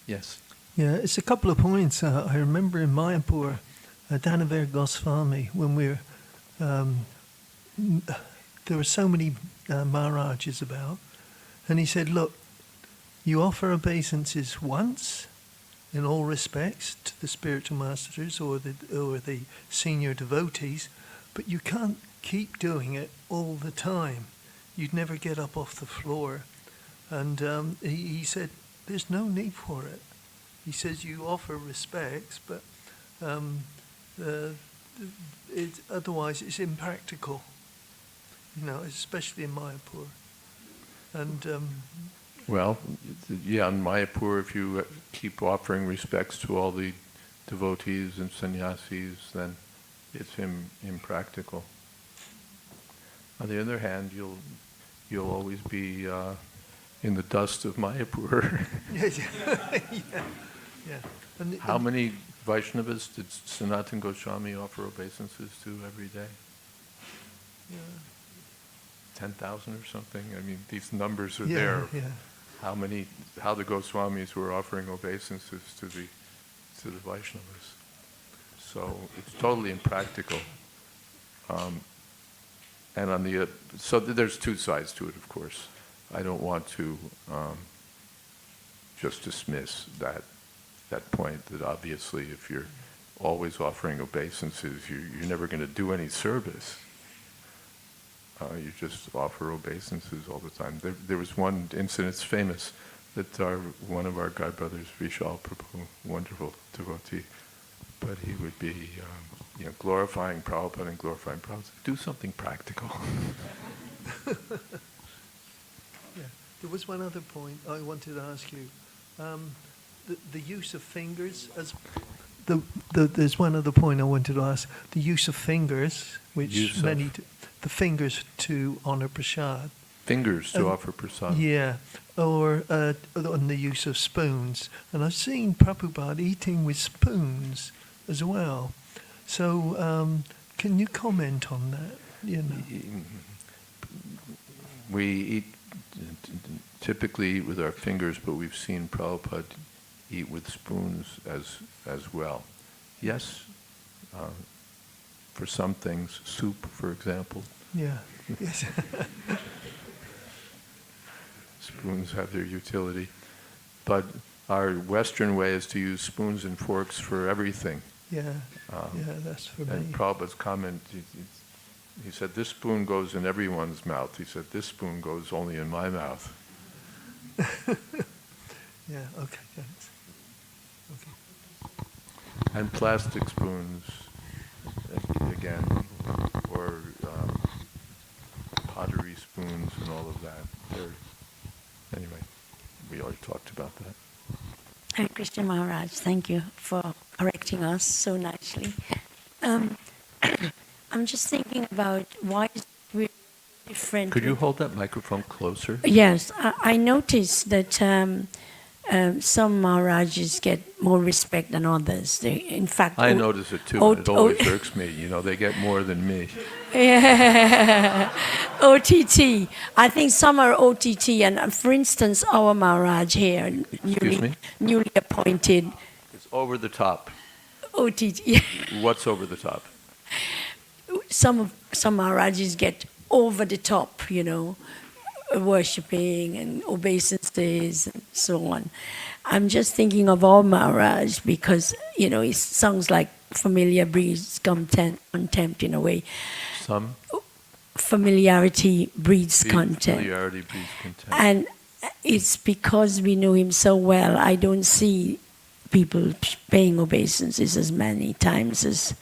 Yes? Yeah, it's a couple of points. I remember in Mayapur, Danavar Goswami, when we were, there were so many Maharajas about, and he said, look, you offer obeisances once, in all respects, to the spiritual masters or the senior devotees, but you can't keep doing it all the time. You'd never get up off the floor. And he said, there's no need for it. He says you offer respects, but otherwise it's impractical, you know, especially in Mayapur. And well, yeah, in Mayapur, if you keep offering respects to all the devotees and sannyasis, then it's impractical. On the other hand, you'll always be in the dust of Mayapur. yeah. And How many Vaishnavas did Sanatana Goswami offer obeisances to every day? Yeah. 10,000 or something? I mean, these numbers are Yeah, there. yeah. How the Goswamis were offering obeisances to the Vaishnavas. So it's totally impractical. And on the so there's two sides to it, of course. I don't want to just dismiss that point that obviously if you're always offering obeisances, you're never going to do any service. You just offer obeisances all the time. There was one incident, it's famous, that one of our godbrothers, Vishal Prabhu, wonderful devotee, but he would be glorifying Prabhupada and glorifying Prabhupada. Do something practical. Yeah. There was one other point I wanted to ask you. The use of fingers as there's one other point I wanted to ask. The use of fingers, which the fingers to honor prasad. Fingers to offer prasad. Yeah, or on the use of spoons. And I've seen Prabhupada eating with spoons as well. So can you comment on that? You know. We eat typically with our fingers, but we've seen Prabhupada eat with spoons as well. Yes, for some things, soup, for example. Yeah. Yes. Spoons have their utility. But our Western way is to use spoons and forks for everything. Yeah. That's for me. And Prabhupada's comment, he said, this spoon goes in everyone's mouth. He said, this spoon goes only in my mouth. Yeah, okay, thanks. Okay. And plastic spoons, again, or pottery spoons and all of that. Anyway, we already talked about that. Hare Krishna Maharaj, thank you for correcting us so nicely. I'm just thinking about why is it different. Could you hold that microphone closer? Yes, I noticed that some Maharajas get more respect than others. In fact, I notice it too, and it always irks me. You know, they get more than me. Yeah. OTT. I think some are OTT, and for instance, our Maharaj here, newly appointed. It's over the top. OTT. What's over the top? Some Maharajas get over the top, you know. worshipping and obeisances and so on. I'm just thinking of our Maharaj because, it sounds like familiar breeds contempt in a way. Some Familiarity breeds contempt. familiarity breeds contempt. And it's because we know him so well, I don't see people paying obeisances as many times as,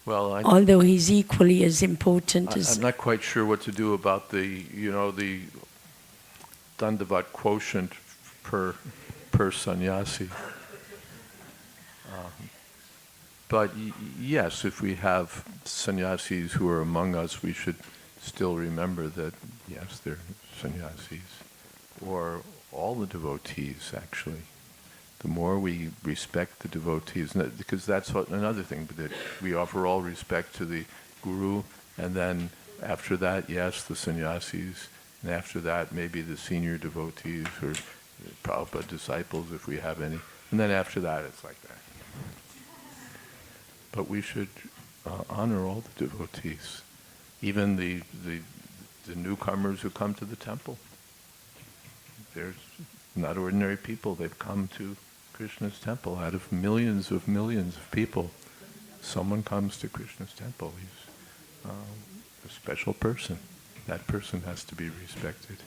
although he's equally as important as... I'm not quite sure what to do about the Dandavat quotient per sannyasi. But yes, if we have sannyasis who are among us, we should still remember that, yes, they're sannyasis. Or all the devotees, actually. The more we respect the devotees, because that's another thing, that we offer all respect to the guru, and then after that, yes, the sannyasis, and after that, maybe the senior devotees, or Prabhupada disciples, if we have any, and then after that, it's like that. But we should honor all the devotees, even the newcomers who come to the temple. They're not ordinary people. They've come to Krishna's temple. Out of millions of people, someone comes to Krishna's temple. He's a special person. That person has to be respected.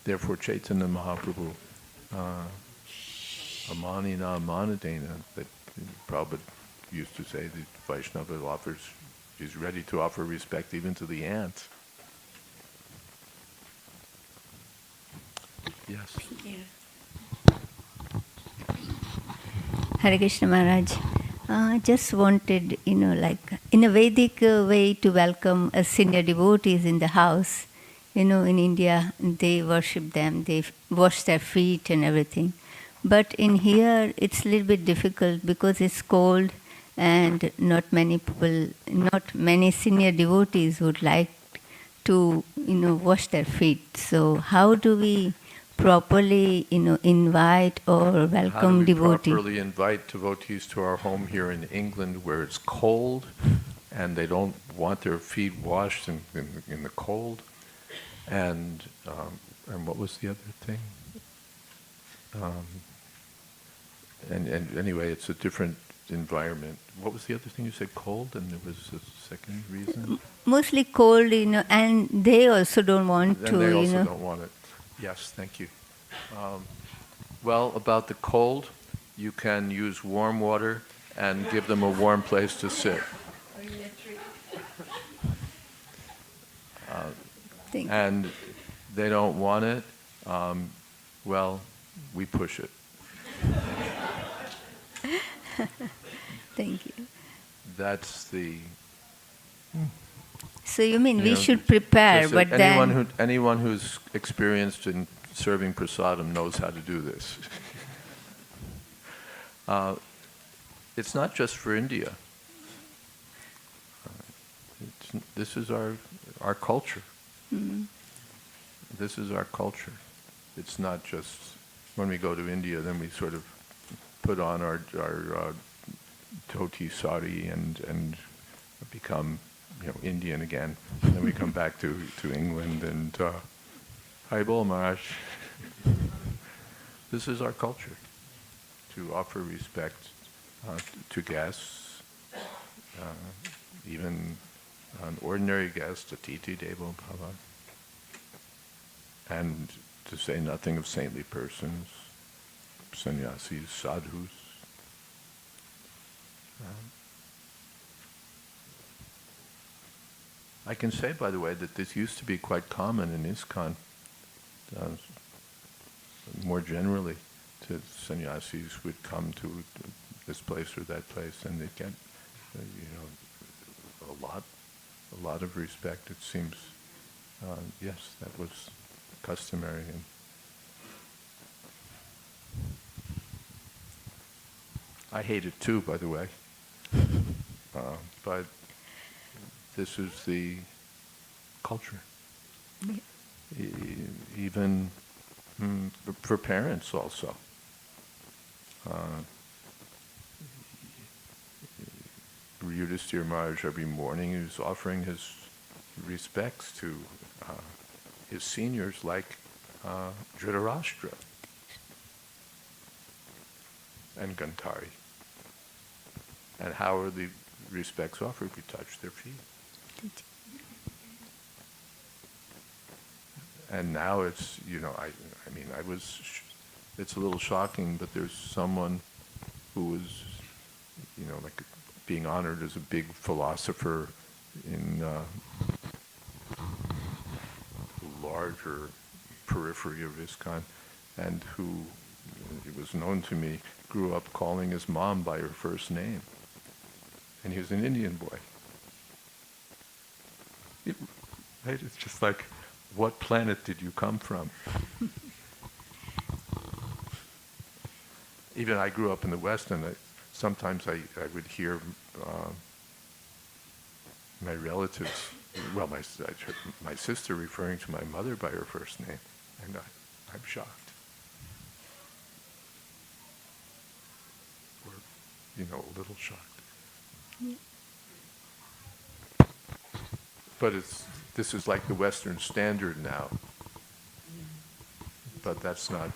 Therefore, Chaitanya Mahaprabhu, Amanina Amanadena, that Prabhupada used to say that Vaishnava is ready to offer respect even to the ant. Yes. Hare Krishna Maharaj. Just wanted, like in a Vedic way to welcome a senior devotees in the house. In India, they worship them, they wash their feet and everything. But in here, it's a little bit difficult because it's cold and not many senior devotees would like to, wash their feet. So how do we properly, invite or welcome devotees? How do we properly invite devotees to our home here in England where it's cold and they don't want their feet washed in the cold? And what was the other thing? And anyway, it's a different environment. What was the other thing you said? Cold, and there was a second reason? Mostly cold, and they also don't want and to, they also don't want it. Yes, thank you. Well, about the cold, you can use warm water and give them a warm place to sit. And they don't want it, well, we push it. Thank you. That's the... So you mean we should prepare, but anyone who's experienced in serving prasadam knows how to do this. It's not just for India. This is our culture. Mm-hmm. This is our culture. It's not just when we go to India, then we sort of put on our dhoti sari and become Indian again. And then we come back to England and Hari Bol Maharaj. This is our culture, to offer respect to guests, even an ordinary guest, Atiti Devo Bhava, and to say nothing of saintly persons, sannyasis, sadhus. I can say, by the way, that this used to be quite common in ISKCON, more generally, to sannyasis would come to this place or that place, and they'd get, a lot of respect. It seems, yes, that was customary. And I hate it too, by the way, but this is the culture. Even for parents also. Yudhisthira Maharaj every morning is offering his respects to his seniors like Dhritarashtra and Gantari. And how are the respects offered? We touch their feet. And now it's, it's a little shocking, but there's someone who was, like being honored as a big philosopher in the larger periphery of ISKCON, and who, it was known to me, grew up calling his mom by her first name. And he was an Indian boy. Right? It's just like, what planet did you come from? Even I grew up in the West, and sometimes I would hear my relatives, well, my sister referring to my mother by her first name, and I'm shocked. Or, a little shocked. Yeah. But this is like the Western standard now. But that's not.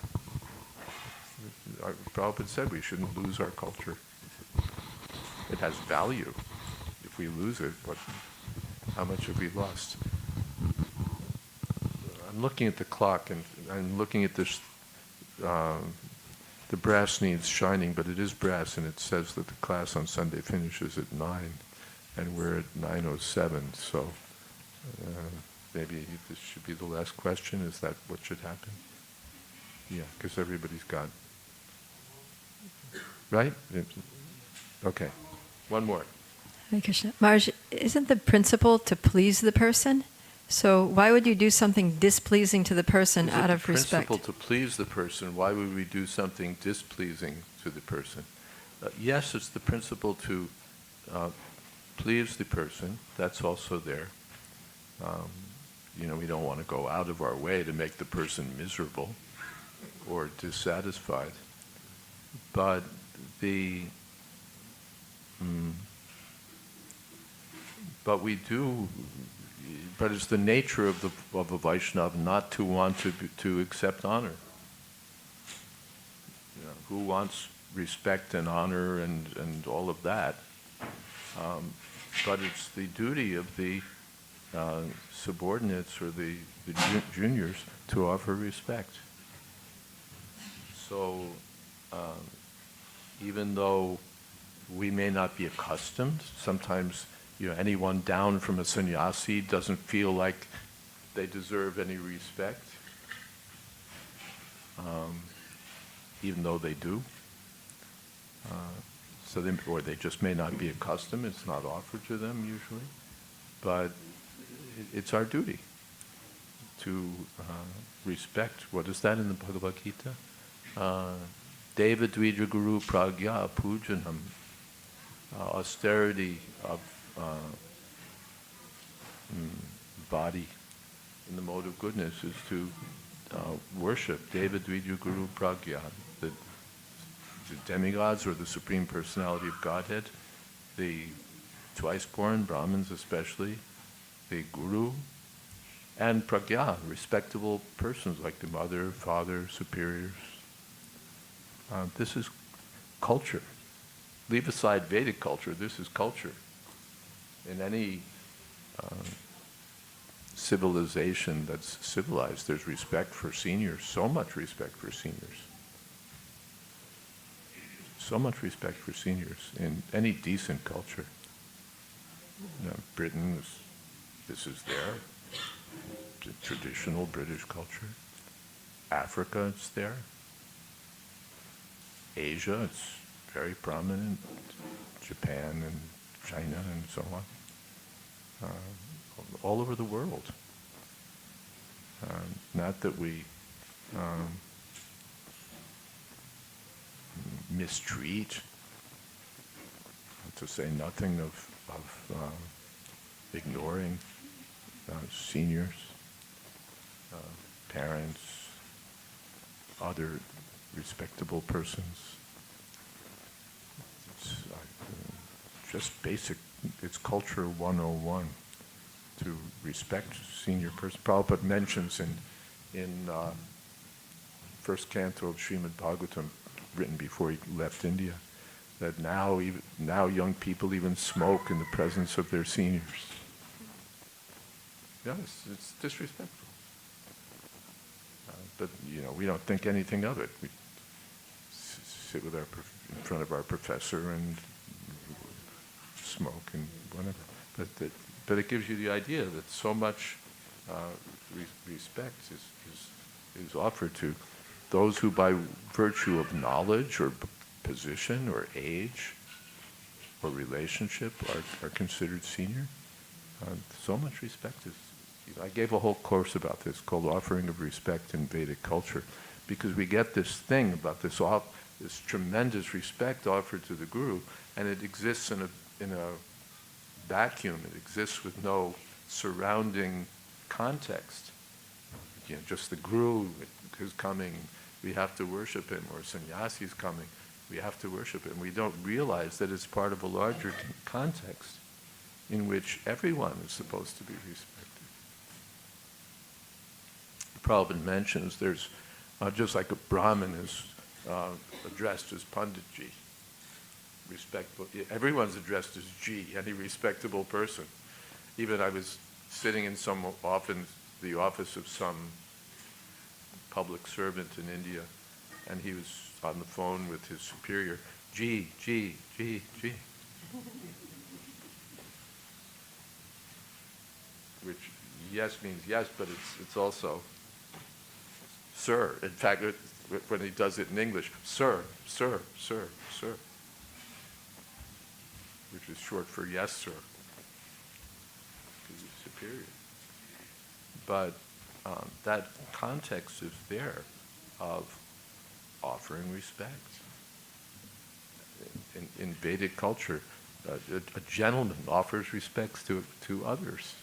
Prabhupada said we shouldn't lose our culture. It has value. If we lose it, how much have we lost? I'm looking at the clock, and I'm looking at this. The brass needs shining, but it is brass, and it says that the class on Sunday finishes at 9, and we're at 9:07. So maybe this should be the last question. Is that what should happen? Yeah, because everybody's gone. Right? Okay. One more. Hare Krishna. Maharaj, isn't the principle to please the person? So why would you do something displeasing to the person out of respect? Principle to please the person. Why would we do something displeasing to the person? Yes, it's the principle to please the person. That's also there. We don't want to go out of our way to make the person miserable or dissatisfied. But but it's the nature of a Vaishnava not to want to accept honor. Who wants respect and honor and all of that? But it's the duty of the subordinates or the juniors to offer respect. So even though we may not be accustomed, sometimes anyone down from a sannyasi doesn't feel like they deserve any respect, even though they do. Or they just may not be accustomed. It's not offered to them usually, but it's our duty to respect. What is that in the Bhagavad Gita? Deva Dvija Guru Pragya Pujanam. Austerity of body in the mode of goodness is to worship Deva Dvija Guru Pragya, the demigods or the Supreme Personality of Godhead, the twice-born Brahmins especially, the Guru, and Pragya, respectable persons like the mother, father, superiors. This is culture. Leave aside Vedic culture, this is culture. In any civilization that's civilized, there's respect for seniors, so much respect for seniors. So much respect for seniors in any decent culture. Britain, this is there. Traditional British culture. Africa, it's there. Asia, it's very prominent. Japan and China and so on. All over the world. Not that we mistreat, to say nothing of ignoring seniors, parents, other respectable persons. It's just basic, it's culture 101. to respect senior person. Prabhupada mentions in first canto of Srimad Bhagavatam, written before he left India, that now young people even smoke in the presence of their seniors. Yes, it's disrespectful. But we don't think anything of it. We sit with in front of our professor and smoke and whatever. But it gives you the idea that so much respect is offered to those who, by virtue of knowledge or position or age or relationship, are considered senior. So much respect is. I gave a whole course about this called Offering of Respect in Vedic Culture, because we get this thing about this tremendous respect offered to the Guru, and it exists in a vacuum. It exists with no surrounding context. Just the Guru who's coming, we have to worship him, or sannyasi is coming, we have to worship him. We don't realize that it's part of a larger context in which everyone is supposed to be respected. Prabhupada mentions there's, just like a Brahmin is addressed as Panditji, respectful. Everyone's addressed as Ji, any respectable person. Even I was sitting in the office of some public servant in India, and he was on the phone with his superior, Ji, Ji, Ji, Ji. Which yes means yes, but it's also sir. In fact, when he does it in English, sir, sir, sir, sir, which is short for yes, sir, because he's superior. But that context is there of offering respect. In Vedic culture, a gentleman offers respects to others.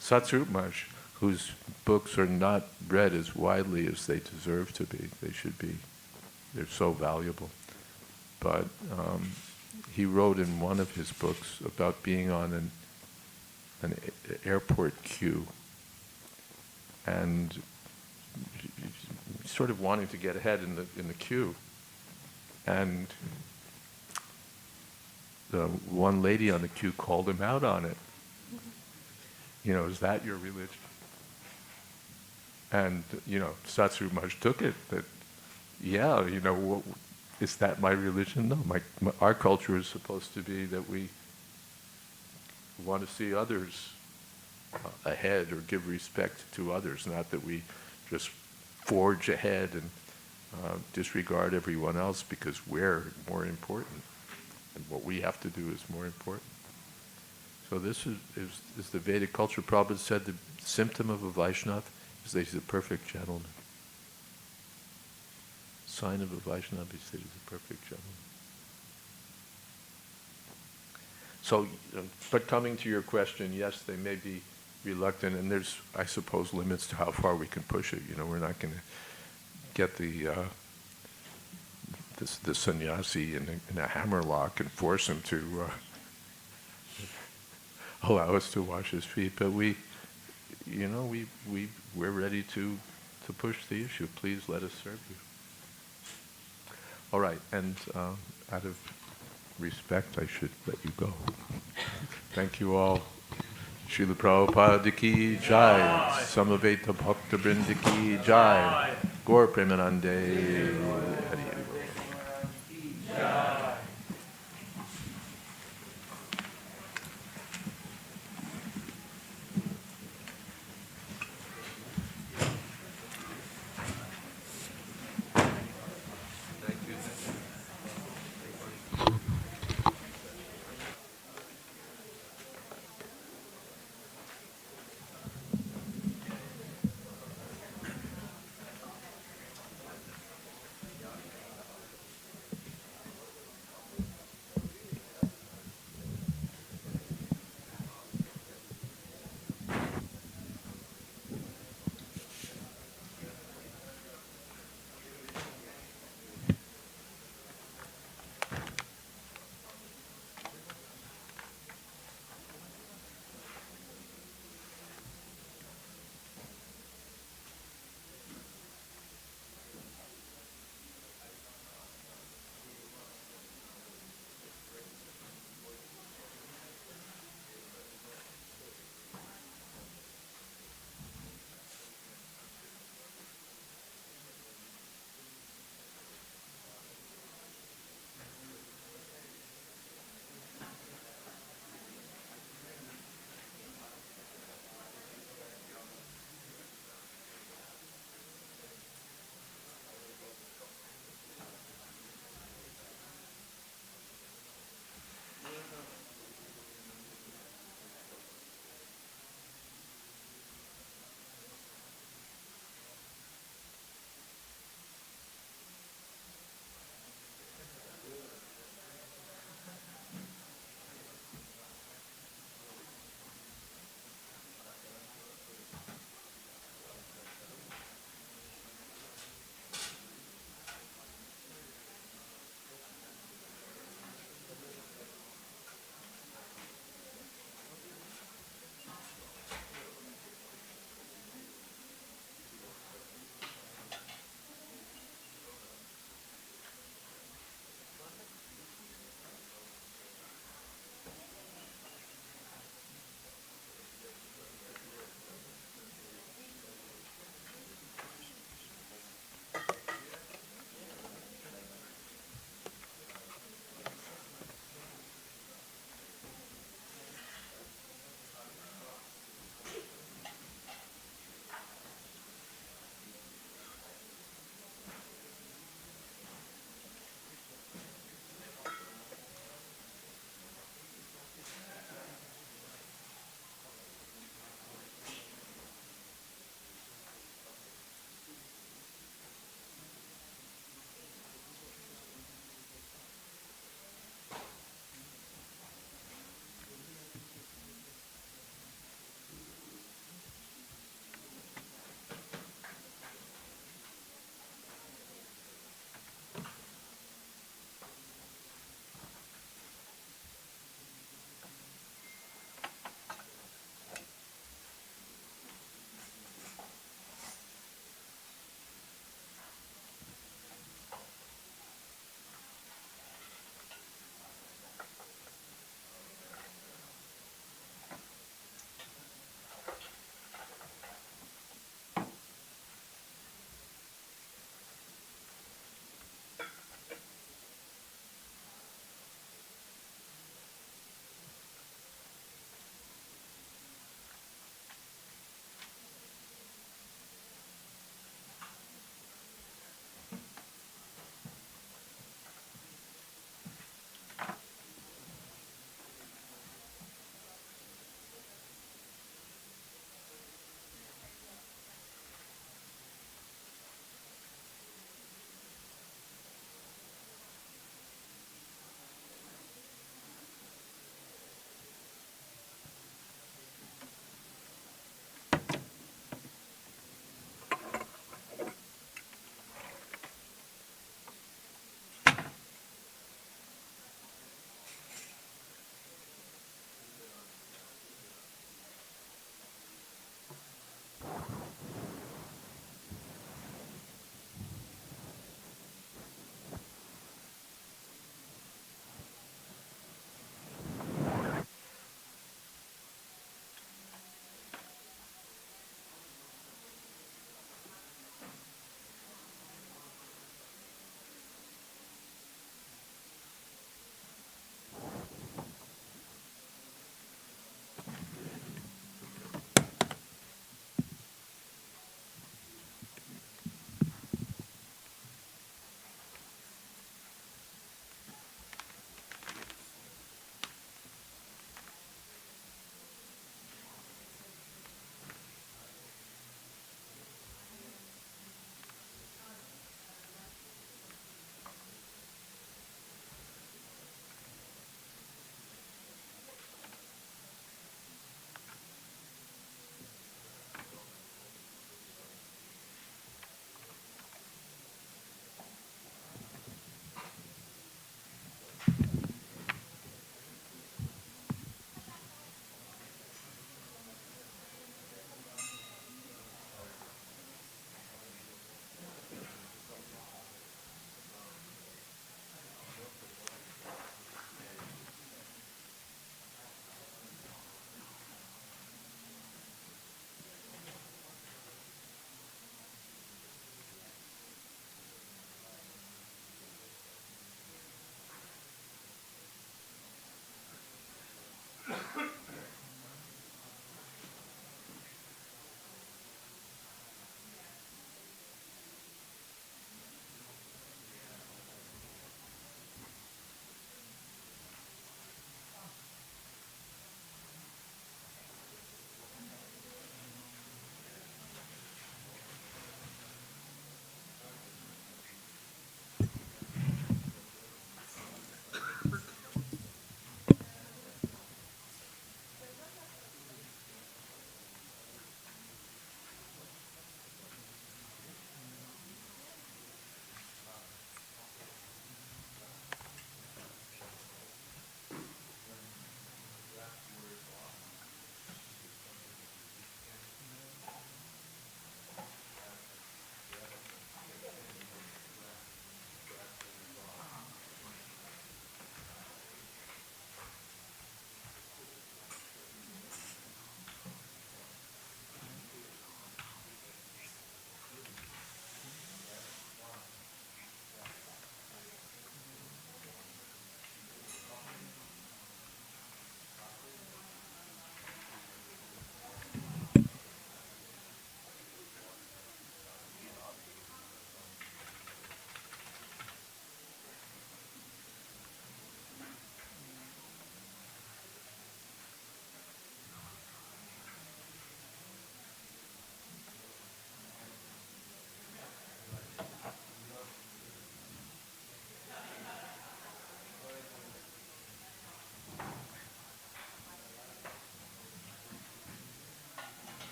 Satsarup Maharaj, whose books are not read as widely as they deserve to be. They should be. They're so valuable. But he wrote in one of his books about being on an airport queue and sort of wanting to get ahead in the queue. And the one lady on the queue called him out on it. Is that your religion? And, Satsarup Maharaj took it that, is that my religion? No, our culture is supposed to be that we want to see others ahead or give respect to others, not that we just forge ahead and disregard everyone else because we're more important and what we have to do is more important. So this is the Vedic culture. Prabhupada said the symptom of a Vaishnava is that he's a perfect gentleman. Sign of a Vaishnava is that he's a perfect gentleman. So, but coming to your question, yes, they may be reluctant, and there's, I suppose, limits to how far we can push it. We're not going to get the sannyasi in a hammerlock and force him to allow us to wash his feet, but we're ready to push the issue. Please let us serve you. All right, and out of respect, I should let you go. Thank you all. Srila Prabhupada ki jai, Samaveta Bhakta Vrinda ki jai, Gaur Premanande.